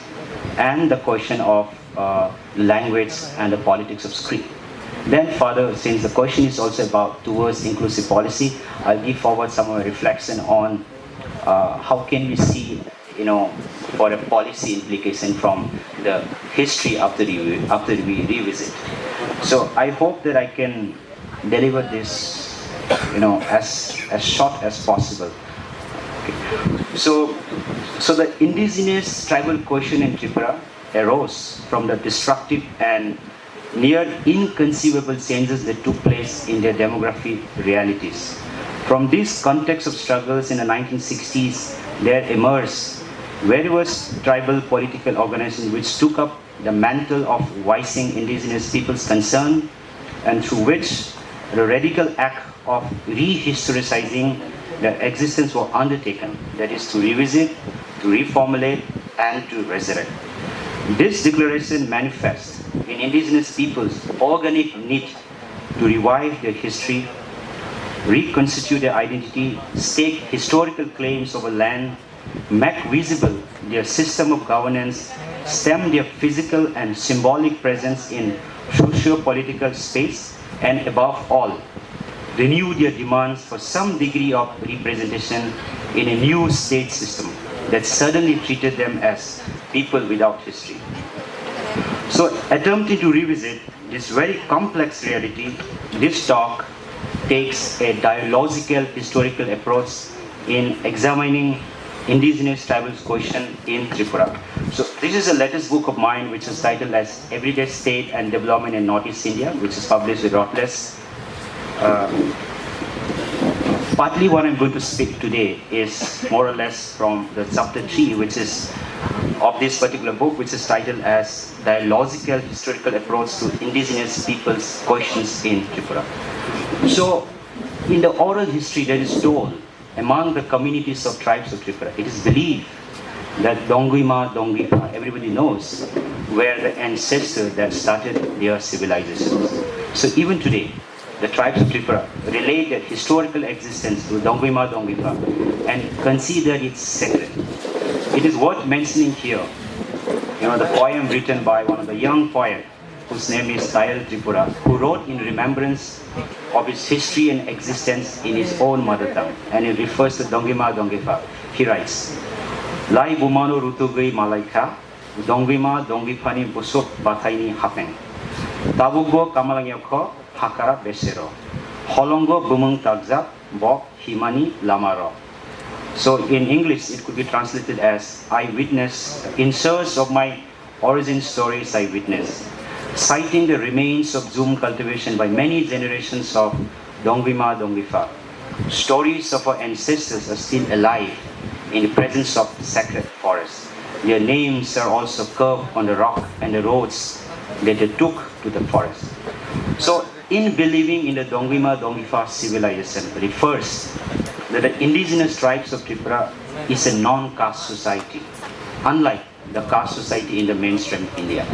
and the question of language and the politics of script. Then further, since the question is also about towards inclusive policy, I'll give forward some reflection on how can we see for a policy implication from the history after we revisit. So I hope that I can deliver this, as short as possible. Okay. So the indigenous tribal question in Tripura arose from the destructive and near inconceivable changes that took place in their demographic realities. From this context of struggles in the 1960s, there emerged various tribal political organizations which took up the mantle of voicing indigenous people's concern, and through which the radical act of rehistoricizing their existence were undertaken, that is to revisit, to reformulate, and to resurrect. This declaration manifests in indigenous people's organic need to revive their history, reconstitute their identity, stake historical claims over land, make visible their system of governance, stem their physical and symbolic presence in socio-political space, and above all, renew their demands for some degree of representation in a new state system that suddenly treated them as people without history. So, attempting to revisit this very complex reality, this talk takes a dialogical historical approach in examining indigenous tribal question in Tripura. So this is the latest book of mine, which is titled as Everyday State and Development in Northeast India, which is published with Rottnest. Partly what I'm going to speak today is more or less from the chapter 3, which is of this particular book, which is titled as Dialogical Historical Approach to Indigenous People's Questions in Tripura. So, in the oral history that is told among the communities of tribes of Tripura, it is believed that Dongwima, Dongwipa, everybody knows, were the ancestors that started their civilizations. So even today, the tribes of Tripura relate their historical existence to Dongwima, Dongwipa and consider it sacred. It is worth mentioning here, the poem written by one of the young poets, whose name is Dhalai Tripura, who wrote in remembrance of his history and existence in his own mother tongue, and it refers to Dongwima, Dongwipa. He writes, Lai bumano rutugui malaika, Dongwima, Dongwipani busuk bataini hapeng. Tabugo kamalangyoko hakara besero. Holongo bumung tagzap bok himani lamaro. So in English, it could be translated as, I witness, in search of my origin stories I witness, citing the remains of Zoom cultivation by many generations of Dongwima, Dongwipa. Stories of our ancestors are still alive in the presence of sacred forests. Their names are also carved on the rock and the roads that they took to the forest. So, in believing in the Dongwima, Dongwipa civilization refers that the indigenous tribes of Tripura is a non-caste society, unlike the caste society in the mainstream India.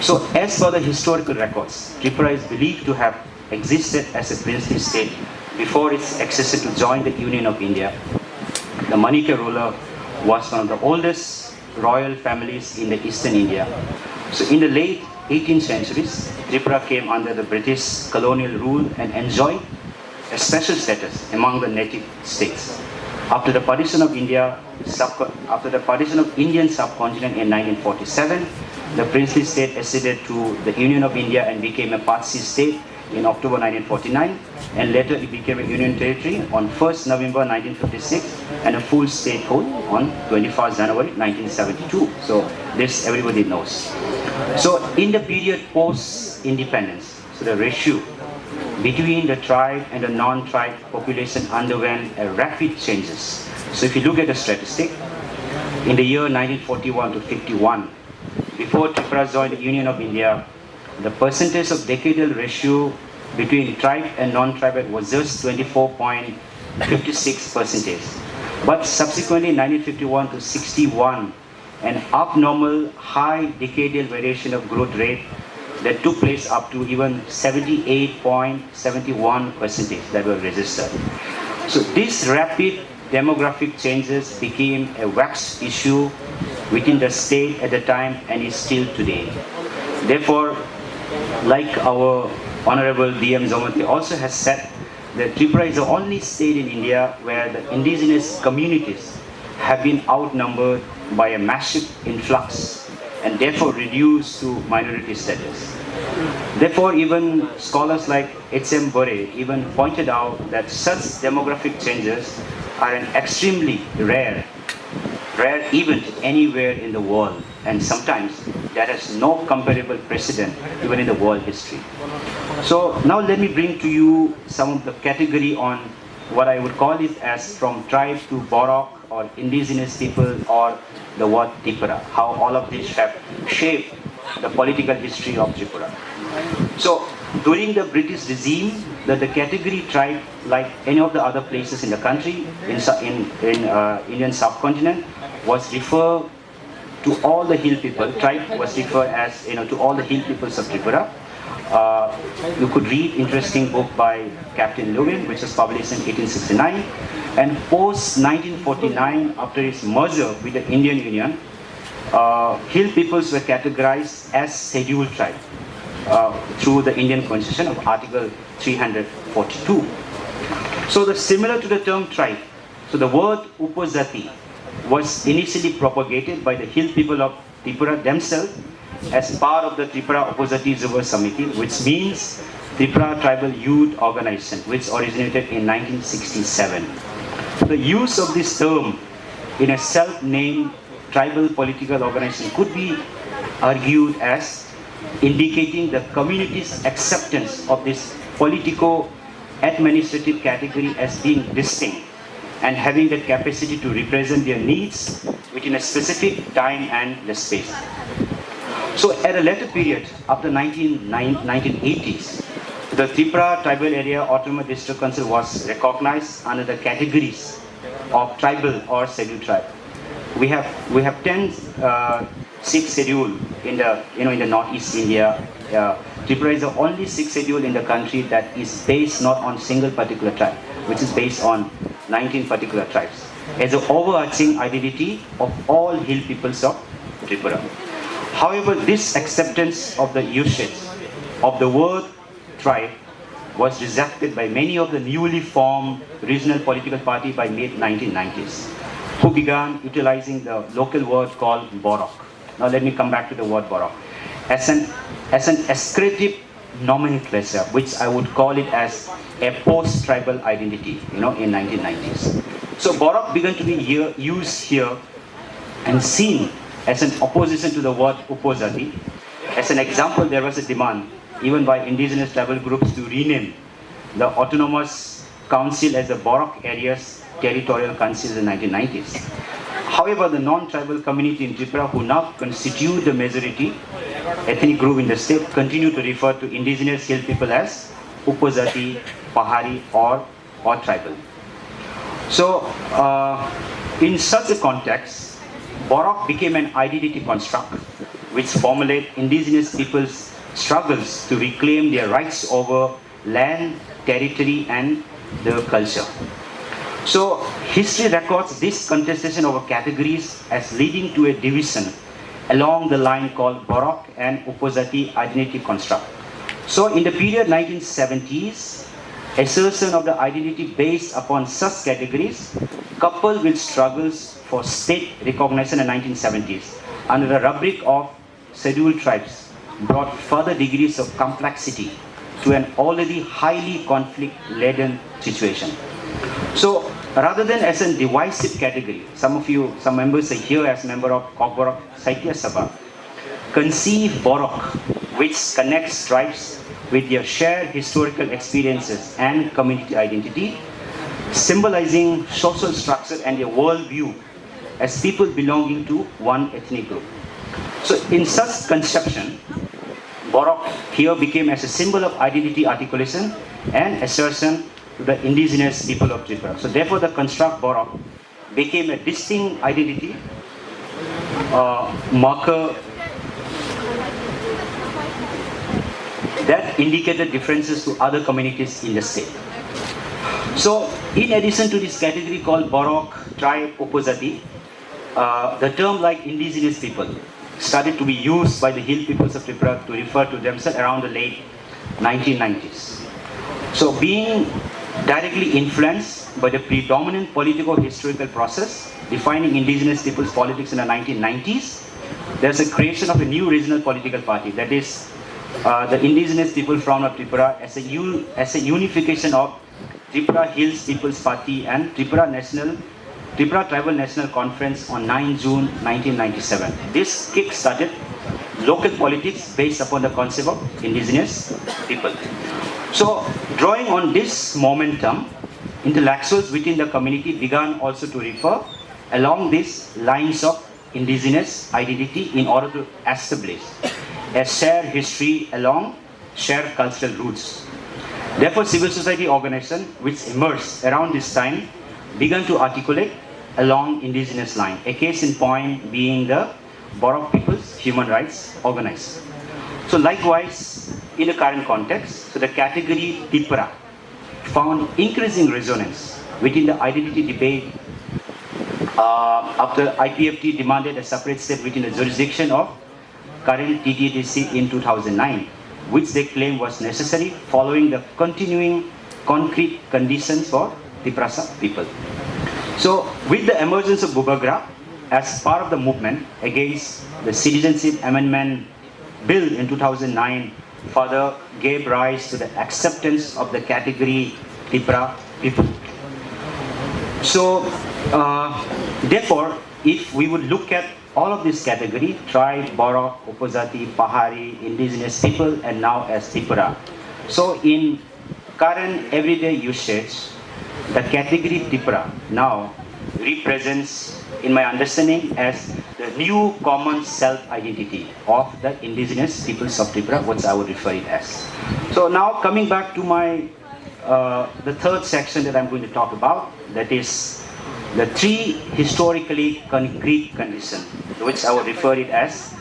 So, as per the historical records, Tripura is believed to have existed as a princely state before its accession to join the Union of India. The Manika ruler was one of the oldest royal families in the eastern India. So, in the late 18th centuries, Tripura came under the British colonial rule and enjoyed a special status among the native states. After the partition of Indian subcontinent in 1947, the princely state acceded to the Union of India and became a Parsi state in October 1949, and later it became a Union territory on 1st November 1956 and a full statehood on 21st January 1972. So this everybody knows. So in the period post-independence, so the ratio between the tribe and the non-tribe population underwent a rapid changes. So if you look at the statistic, in the year 1941 to 51, before Tripura joined the Union of India, the percentage of decadal ratio between tribe and non-tribe was just 24.56%. But subsequently, 1951 to 61, an abnormal high decadal variation of growth rate that took place up to even 78.71% that were registered. So these rapid demographic changes became a vexed issue within the state at the time and is still today. Therefore, like our Honorable D.M. Zomati also has said, that Tripura is the only state in India where the indigenous communities have been outnumbered by a massive influx and therefore reduced to minority status. Therefore, even scholars like H.M. Bore even pointed out that such demographic changes are an extremely rare event anywhere in the world, and sometimes there is no comparable precedent even in the world history. So now let me bring to you some of the category on what I would call it as from tribe to Borok or indigenous people or the word Tipra, how all of these have shaped the political history of Tripura. So during the British regime, the category tribe, like any of the other places in the country, in Indian subcontinent, was referred to all the hill people. Tribe was referred as to all the hill peoples of Tripura. You could read interesting book by Captain Lewin, which was published in 1869, and post 1949, after its merger with the Indian Union, hill peoples were categorized as scheduled tribe through the Indian Constitution of Article 342. So similar to the term tribe, so the word Upajati was initially propagated by the hill people of Tripura themselves as part of the Tripura Upajati Zuba Samiti, which means Tripura Tribal Youth Organization, which originated in 1967. The use of this term in a self-named tribal political organization could be argued as indicating the community's acceptance of this politico-administrative category as being distinct and having the capacity to represent their needs within a specific time and the space. So at a later period, after 1980s, the Tripura Tribal Area Aitorma District Council was recognized under the categories of tribal or scheduled tribe. We have 6 schedule in the Northeast India. Tripura is the only 6th schedule in the country that is based not on single particular tribe, which is based on 19 particular tribes, as an overarching identity of all hill peoples of Tripura. However, this acceptance of the usage of the word tribe was rejected by many of the newly formed regional political party by mid-1990s, who began utilizing the local word called Borok. Now let me come back to the word Borok as an ascriptive nomenclature, which I would call it as a post-tribal identity, in 1990s. So Borok began to be used here and seen as an opposition to the word Upajati. As an example, there was a demand even by indigenous tribal groups to rename the autonomous council as the Borok Areas Territorial Council in the 1990s. However, the non-tribal community in Tripura, who now constitute the majority ethnic group in the state, continue to refer to indigenous hill people as Upajati, Pahari or tribal. So, in such a context, Borok became an identity construct which formulates indigenous people's struggles to reclaim their rights over land, territory and their culture. So history records this contestation over categories as leading to a division along the line called Borok and Upajati identity construct. So in the period 1970s, assertion of the identity based upon such categories coupled with struggles for state recognition in the 1970s under the rubric of scheduled tribes brought further degrees of complexity to an already highly conflict-laden situation. So rather than as a divisive category, some members are here as member of Kokborok Saitya Sabha, conceive Borok, which connects tribes with their shared historical experiences and community identity, symbolizing social structure and a worldview as people belonging to one ethnic group. So in such conception, Borok here became as a symbol of identity articulation and assertion to the indigenous people of Tripura. So therefore the construct Borok became a distinct identity marker that indicated differences to other communities in the state. So in addition to this category called Borok, tribe, Upajati, the term like indigenous people started to be used by the hill peoples of Tripura to refer to themselves around the late 1990s. So being directly influenced by the predominant politico-historical process defining indigenous people's politics in the 1990s. There's a creation of a new regional political party, that is the indigenous people from Tripura as a unification of Tripura Hills People's Party and Tripura Tribal National Conference on 9 June 1997. This kick-started local politics based upon the concept of indigenous people. So, drawing on this momentum, intellectuals within the community began also to refer along these lines of indigenous identity in order to establish a shared history along shared cultural roots. Therefore, civil society organizations which emerged around this time began to articulate along indigenous line. A case in point being the Borok People's Human Rights Organization. So likewise, in the current context, so the category Tiprasa found increasing resonance within the identity debate after IPFT demanded a separate state within the jurisdiction of current TTDC in 2009, which they claim was necessary following the continuing concrete conditions for Tiprasa people. So, with the emergence of Bwkhaktwi as part of the movement against the Citizenship Amendment Bill in 2009, further gave rise to the acceptance of the category Tiprasa people. So, therefore, if we would look at all of this category, tribe, Borok, Upajati, Pahari, indigenous people, and now as Tripura. So in current everyday usage, the category Tripura now represents, in my understanding, as the new common self-identity of the indigenous peoples of Tripura, what I would refer it as. So now coming back to my the third section that I'm going to talk about, that is the three historically concrete conditions, which I would refer it as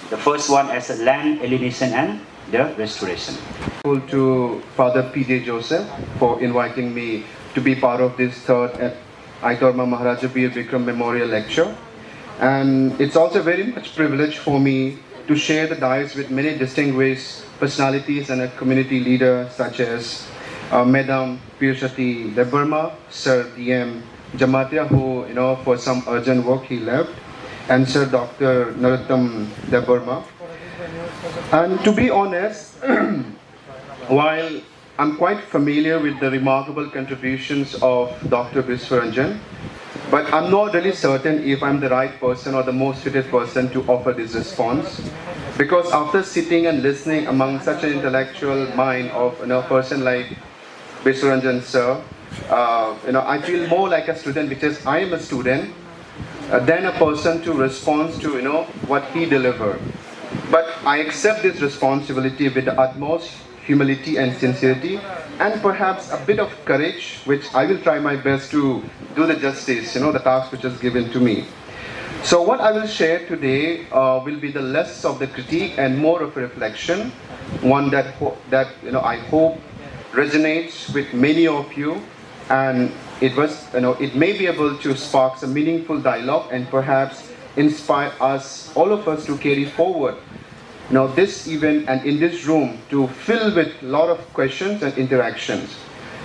the first one as a land alienation and the restoration. To Father P.J. Joseph for inviting me to be part of this third Aitorma Maharaja Bikram Memorial Lecture. And it's also very much privilege for me to share the dais with many distinguished personalities and a community leader such as Madam Pirshati Deburma, Sir D.M. Jamatia, who, for some urgent work he left, and Sir Dr. Narottam Deburma. And to be honest, while I'm quite familiar with the remarkable contributions of Dr. Viswaranjan, but I'm not really certain if I'm the right person or the most fitted person to offer this response. Because after sitting and listening among such an intellectual mind of a person like Viswaranjan sir, I feel more like a student because I am a student than a person to respond to what he delivered. But I accept this responsibility with the utmost humility and sincerity, and perhaps a bit of courage, which I will try my best to do the justice, the task which is given to me. So what I will share today will be the less of the critique and more of a reflection, one that I hope resonates with many of you, and it may be able to spark some meaningful dialogue and perhaps inspire us, all of us, to carry forward this event and in this room to fill with a lot of questions and interactions.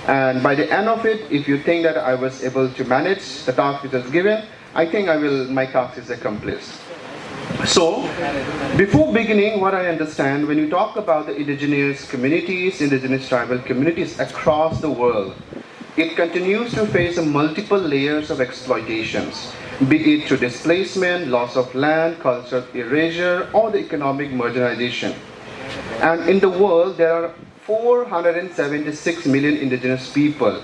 And by the end of it, if you think that I was able to manage the task which was given, I think my task is accomplished. So, before beginning, what I understand, when you talk about the indigenous communities, indigenous tribal communities across the world, it continues to face multiple layers of exploitations, be it through displacement, loss of land, cultural erasure, or the economic marginalization. And in the world, there are 476 million indigenous people,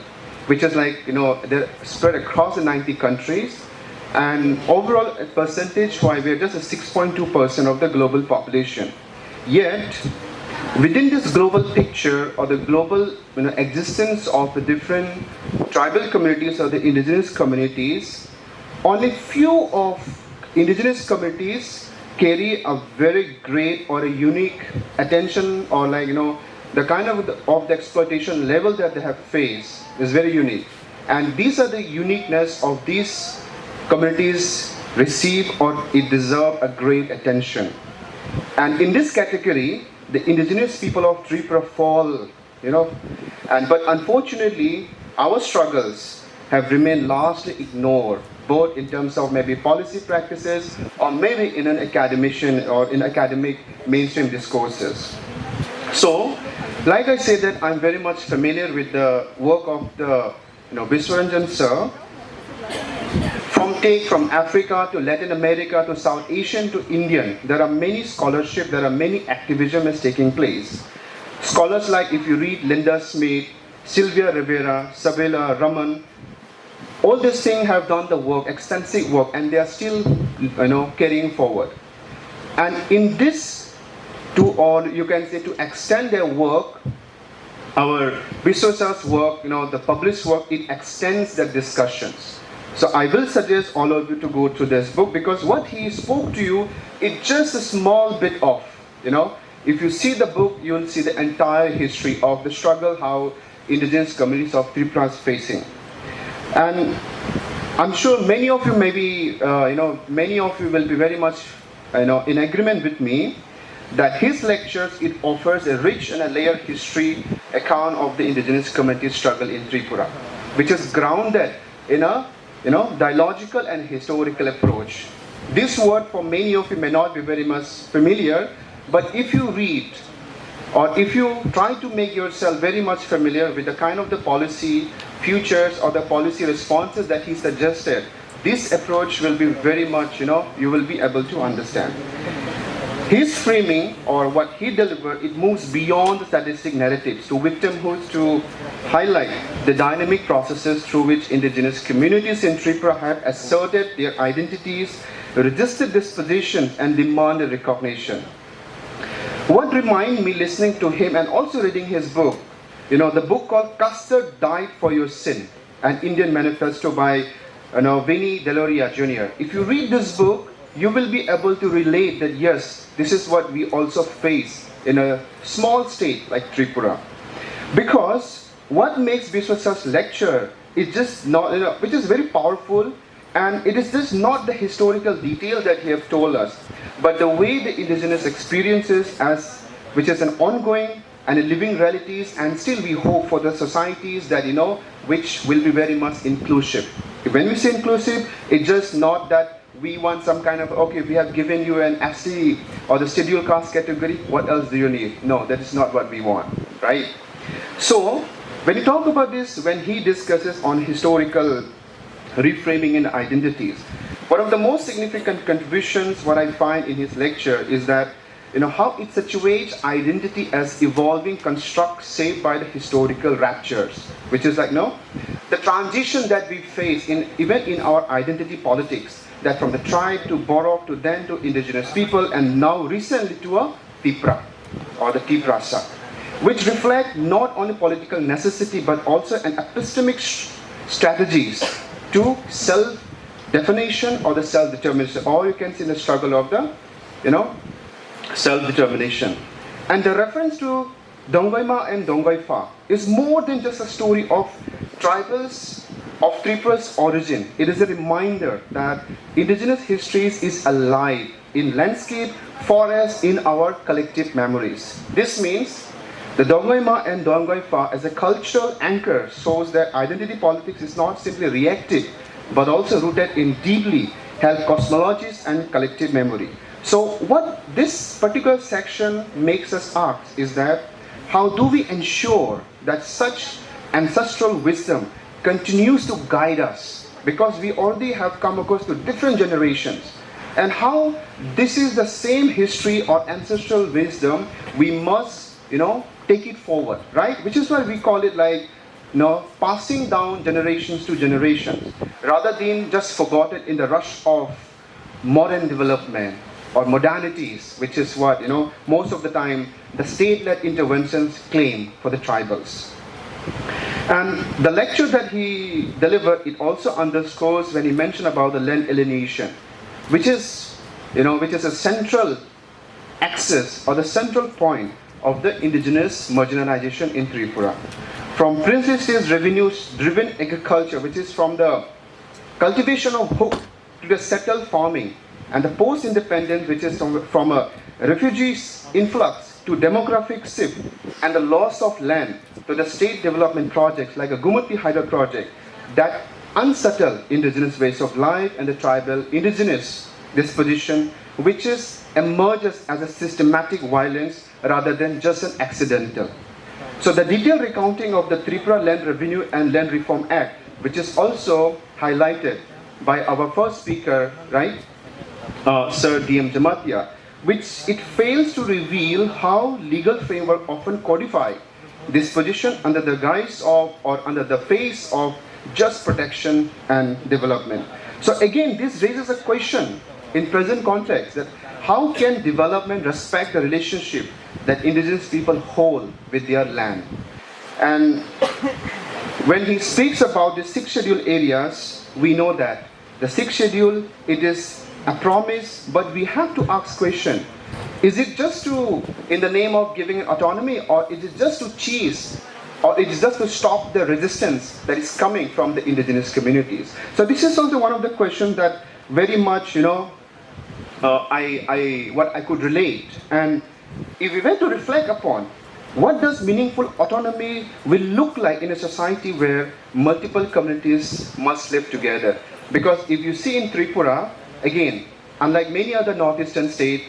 which is they're spread across the 90 countries. And overall percentage-wise, we are just 6.2% of the global population. Yet, within this global picture or the global existence of the different tribal communities or the indigenous communities, only few of indigenous communities carry a very great or a unique attention, or the kind of the exploitation level that they have faced is very unique. And these are the uniqueness of these communities receive or it deserve a great attention. And in this category, the indigenous people of Tripura fall, but unfortunately, our struggles have remained largely ignored, both in terms of maybe policy practices or maybe in an academician or in academic mainstream discourses. So, like I said, that I'm very much familiar with the work of the Viswaranjan sir. From Africa to Latin America to South Asian to Indian, there are many scholarship, there are many activism is taking place. Scholars like, if you read Linda Smith, Sylvia Rivera, Sabela Raman, all these things have done the work, extensive work, and they are still, carrying forward. And in this, you can say, to extend their work, our Biswasar's work, the published work, it extends the discussions. So I will suggest all of you to go through this book, because what he spoke to you, it's just a small bit of, if you see the book, you will see the entire history of the struggle, how indigenous communities of Tripura is facing. And I'm sure many of you many of you will be very much, in agreement with me that his lectures, it offers a rich and a layered history account of the indigenous community struggle in Tripura, which is grounded in a dialogical and historical approach. This word for many of you may not be very much familiar, but if you read or if you try to make yourself very much familiar with the kind of the policy futures or the policy responses that he suggested, this approach will be very much, you will be able to understand. His framing, or what he delivered, it moves beyond the statistic narratives to victimhood, to highlight the dynamic processes through which indigenous communities in Tripura have asserted their identities, resisted dispositions, and demanded recognition. What reminded me listening to him and also reading his book, the book called Custard Died for Your Sin, an Indian manifesto by Vinnie Deloria Jr. If you read this book, you will be able to relate that yes, this is what we also face in a small state like Tripura. Because what makes Biswasar's lecture is just not, which is very powerful, and it is just not the historical detail that he have told us, but the way the indigenous experiences which is an ongoing and a living realities, and still we hope for the societies that, which will be very much inclusive. When we say inclusive, it's just not that we want some kind of, okay, we have given you an SC or the scheduled caste category, what else do you need? No, that is not what we want, right? So, when you talk about this, when he discusses on historical reframing and identities, one of the most significant contributions, what I find in his lecture, is that, how it situates identity as evolving construct shaped by the historical raptures, which is like, the transition that we face even in our identity politics, that from the tribe to Borok to then to indigenous people, and now recently to a Tipra or the Tiprasa, which reflect not only political necessity but also an epistemic strategies to self-definition or the self-determination, or you can see the struggle of the, self-determination. And the reference to Dongoima and Dongoifa is more than just a story of tribals of Tripura's origin. It is a reminder that indigenous histories is alive in landscape, forest, in our collective memories. This means the Dongoima and Dongoifa as a cultural anchor shows that identity politics is not simply reactive, but also rooted in deeply held cosmologies and collective memory. So what this particular section makes us ask is that, how do we ensure that such ancestral wisdom continues to guide us, because we already have come across to different generations, and how this is the same history or ancestral wisdom, we must, take it forward, right? Which is why we call it like, passing down generations to generations, rather than just forgotten in the rush of modern development or modernities, which is what, most of the time the state-led interventions claim for the tribals. And the lecture that he delivered, it also underscores when he mentioned about the land alienation, which is a central axis or the central point of the indigenous marginalization in Tripura. From princess revenue-driven agriculture, which is from the cultivation of hook to the settled farming, and the post-independence, which is from a refugees influx to demographic shift and the loss of land to the state development projects like a Gumati Hydro project that unsettle indigenous ways of life and the tribal indigenous disposition, which emerges as a systematic violence rather than just an accidental. So the detailed recounting of the Tripura Land Revenue and Land Reform Act, which is also highlighted by our first speaker, right, Sir D.M. Jamatia, which it fails to reveal how legal framework often codify this position under the guise of or under the face of just protection and development. So again, this raises a question in present context that how can development respect the relationship that indigenous people hold with their land? And when he speaks about the 6 scheduled areas, we know that the 6th schedule, it is a promise, but we have to ask question, is it just to, in the name of giving autonomy, or is it just to cheese, or it is just to stop the resistance that is coming from the indigenous communities? So this is also one of the questions that very much, what I could relate. And if we were to reflect upon what does meaningful autonomy will look like in a society where multiple communities must live together. Because if you see in Tripura, again, unlike many other northeastern states,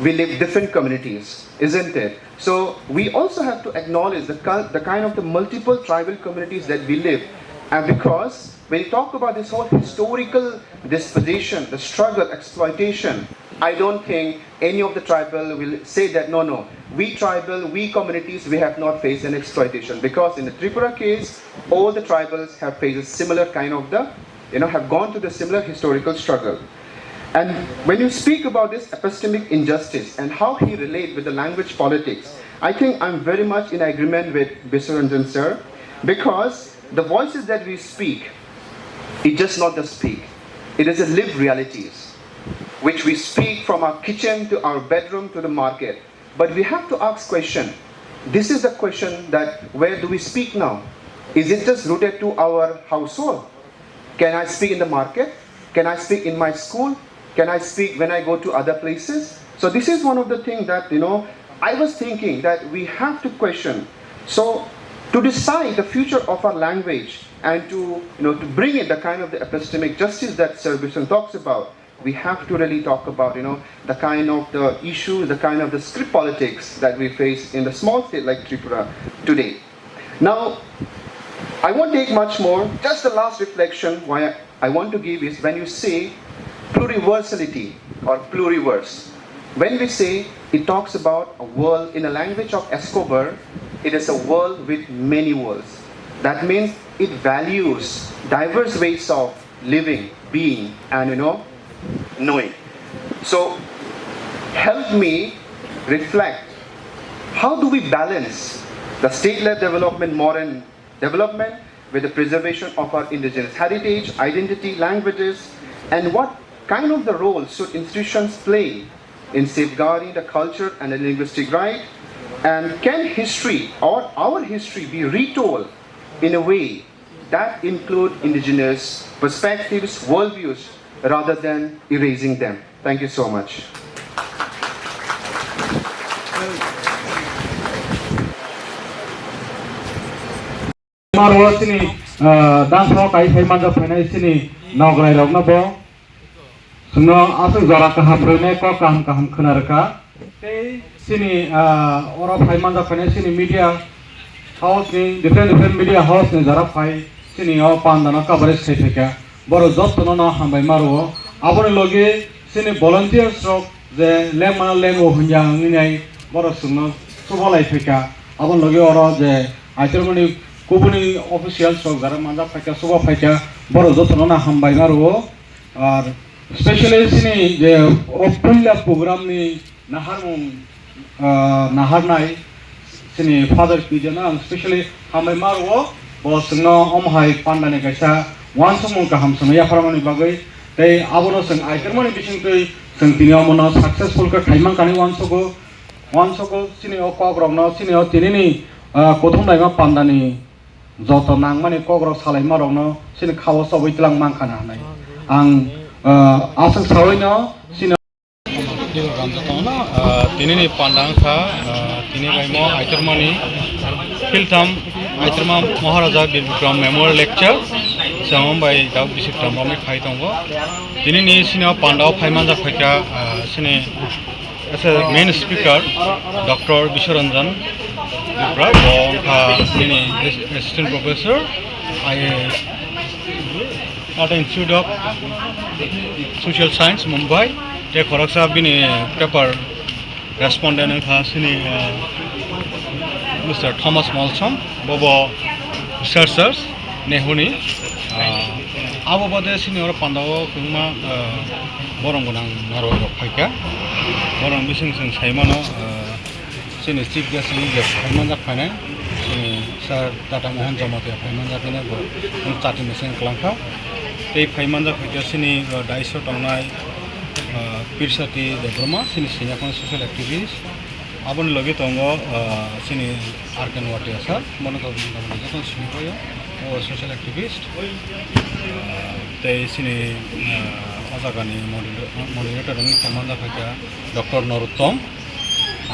we live different communities, isn't it? So we also have to acknowledge the kind of the multiple tribal communities that we live. And because when you talk about this whole historical disposition, the struggle, exploitation, I don't think any of the tribal will say that, no, we tribal, we communities, we have not faced an exploitation. Because in the Tripura case, all the tribals have faced a similar kind of have gone to the similar historical struggle. And when you speak about this epistemic injustice and how he relates with the language politics, I think I'm very much in agreement with Biswaranjan sir, because the voices that we speak, it's just not the speak. It is a lived realities, which we speak from our kitchen to our bedroom to the market. But we have to ask question. This is the question that where do we speak now? Is it just rooted to our household? Can I speak in the market? Can I speak in my school? Can I speak when I go to other places? So this is one of the things that, I was thinking that we have to question. So to decide the future of our language and to bring in the kind of the epistemic justice that Sir Bishon talks about, we have to really talk about, the kind of the issues, the kind of the script politics that we face in the small state like Tripura today. Now, I won't take much more. Just the last reflection why I want to give is when you say pluriversality or pluriverse. When we say it talks about a world in a language of Escobar, it is a world with many worlds. That means it values diverse ways of living, being, and knowing. So help me reflect, how do we balance the state-led development, modern development, with the preservation of our indigenous heritage, identity, languages, and what kind of the role should institutions play in safeguarding the culture and the linguistic right? And can history or our history be retold in a way that include indigenous perspectives, worldviews, rather than erasing them? Thank you so much. Marwa sini dan thok kai phai manja phai sini noglai rok na bo sungno asung jara kaham rene ko kaham khunarka tei sini ora phai manja phai sini media house ni different media house ni jara phai sini o pandana coverage khai theka boro jotno na hambai marwo abone loge sini volunteers rok je lemana lemo hunjang ni nai boro sungno subolai theka abon loge ora je Aitorma ni Kubuni official so gara manja phaka suba phaka boro jotno na hambai marwo ar especially sini je Puila program ni nahar nai sini father pijana especially hambai marwo bo sungno omhai pandane kaisa wan samung ka hamsang yapharo ni bagai tei abono sung Aitorma ni bisingtui sung tinio mono successful ka khaimang kani wan sogo sini o Kokborok no sini o tinini kothom naima pandani joto nangmani Kokborok salai marokno sini khawo soboi tlang mangkhana hanai ang asang sawai no sini Digo gamsa tona tini ni pandang kha tini baimo Aitorma ni Hiltam Aitorma Maharaja Bikram Memorial Lecture samam bai dau bisik tamam ni khai tongo tini ni sini pandao phaimanja phaka sini as a main speaker Dr. Biswaranjan Tripura sini assistant professor at the Institute of Social Science Mumbai te khoraksa bini paper respondent kha sini Mr. Thomas Malsom bobo researchers nehuni abo bade sini ora pandao kungma borong gonang naro phaika borong bising sing saimano sini chief guest ni je phaimanja phane sini sir Tata Mohan Jamate phaimanja kene bo chati meseng klangkha tei phaimanja phaika sini daiso tongnai Pirsati Debroma sini senior social activist abon logi tongo sini arkan wati asar mono ko kon sini koyo social activist tei sini azagani moderator ni phaimanja phaika Dr. Noruttom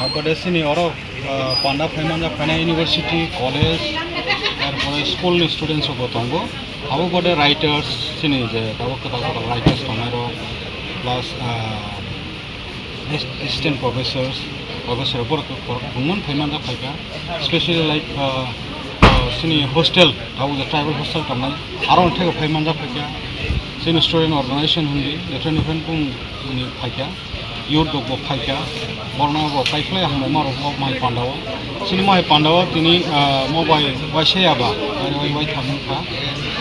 abode sini oro panda phaimanja phane university college erpore school students ko tongo abo bode writers sini je kata writers tonero plus assistant professors Bumon Phaimanja Phaika, especially like sini hostel, the tribal hostel kamai, around take Phaimanja Phaika, sini student organization hundi, different pung Phaika, youth of Phaika, Borna of Phaikla, Hamar of my Pandawa, sini my Pandawa, tini mobile Vaishayaba, Vai Thamuka,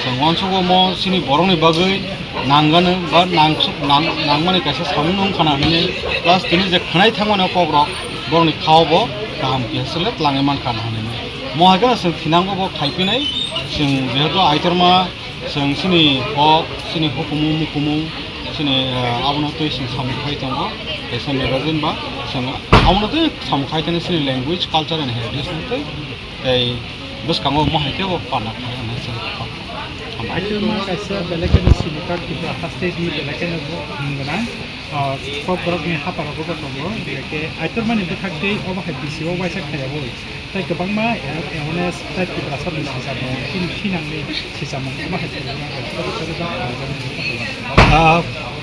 so once ago more sini Boroni Bagui. Nangan but Nangmani Casas Hamunum Kanani, plus Tinis the Kanai Tamana Kokborok, Borni Kaubo, Kaham Kiselet, Langaman Kanani. Mohagas and Tinango Kaipine, Sing Veto Aitorma, Sing Sini or Sini Hukumu, Sini Abonotu, Sing some Kaitango, a some magazine bar, some Abonotu, some Kaitan language, culture and heritage, a Buskango Mohake Panaka. Aitorma kaisa belakena silikar kita haste di belakena menggunakan Kokborok ni hambai ko tongo ke Aitorma ni bwkhaktwi oba habisi oba sa khayabo tai gobang ma awareness tai Tiprasa ni sisamo hinangni sisamo oba habisi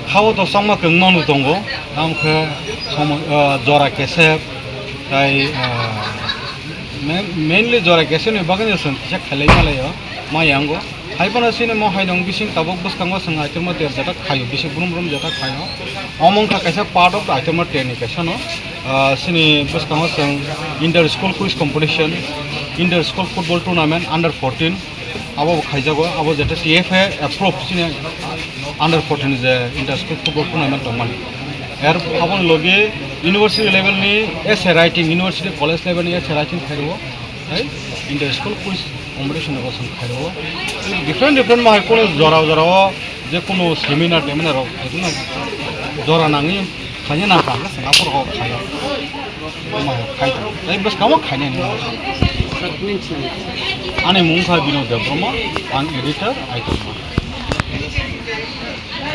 How to sama ke non tongo am ke jora kese tai mainly jora kese ni bagani san sa khalai malayo ma yango Haipana sini mo haidong bising tabok bus kanggo sang Aitorma ter jata khayo bising brum jata khayo among ka kaisa part of the Aitorma training kaisa no sini bus kanggo sang inter school quiz competition inter school football tournament under 14 abo khaijago abo jata TFA approved sini under 14 is a inter school football tournament toman er abon loge university level ni essay writing university college level ni essay writing khaibo right inter school quiz competition ko sang khaibo different ma kono jora je kono seminar etuna jora nangi khanya na ka sang apor ko khaya ma khaita ei bas kamo khanya ni ani mungkha binod debroma an editor Aitorma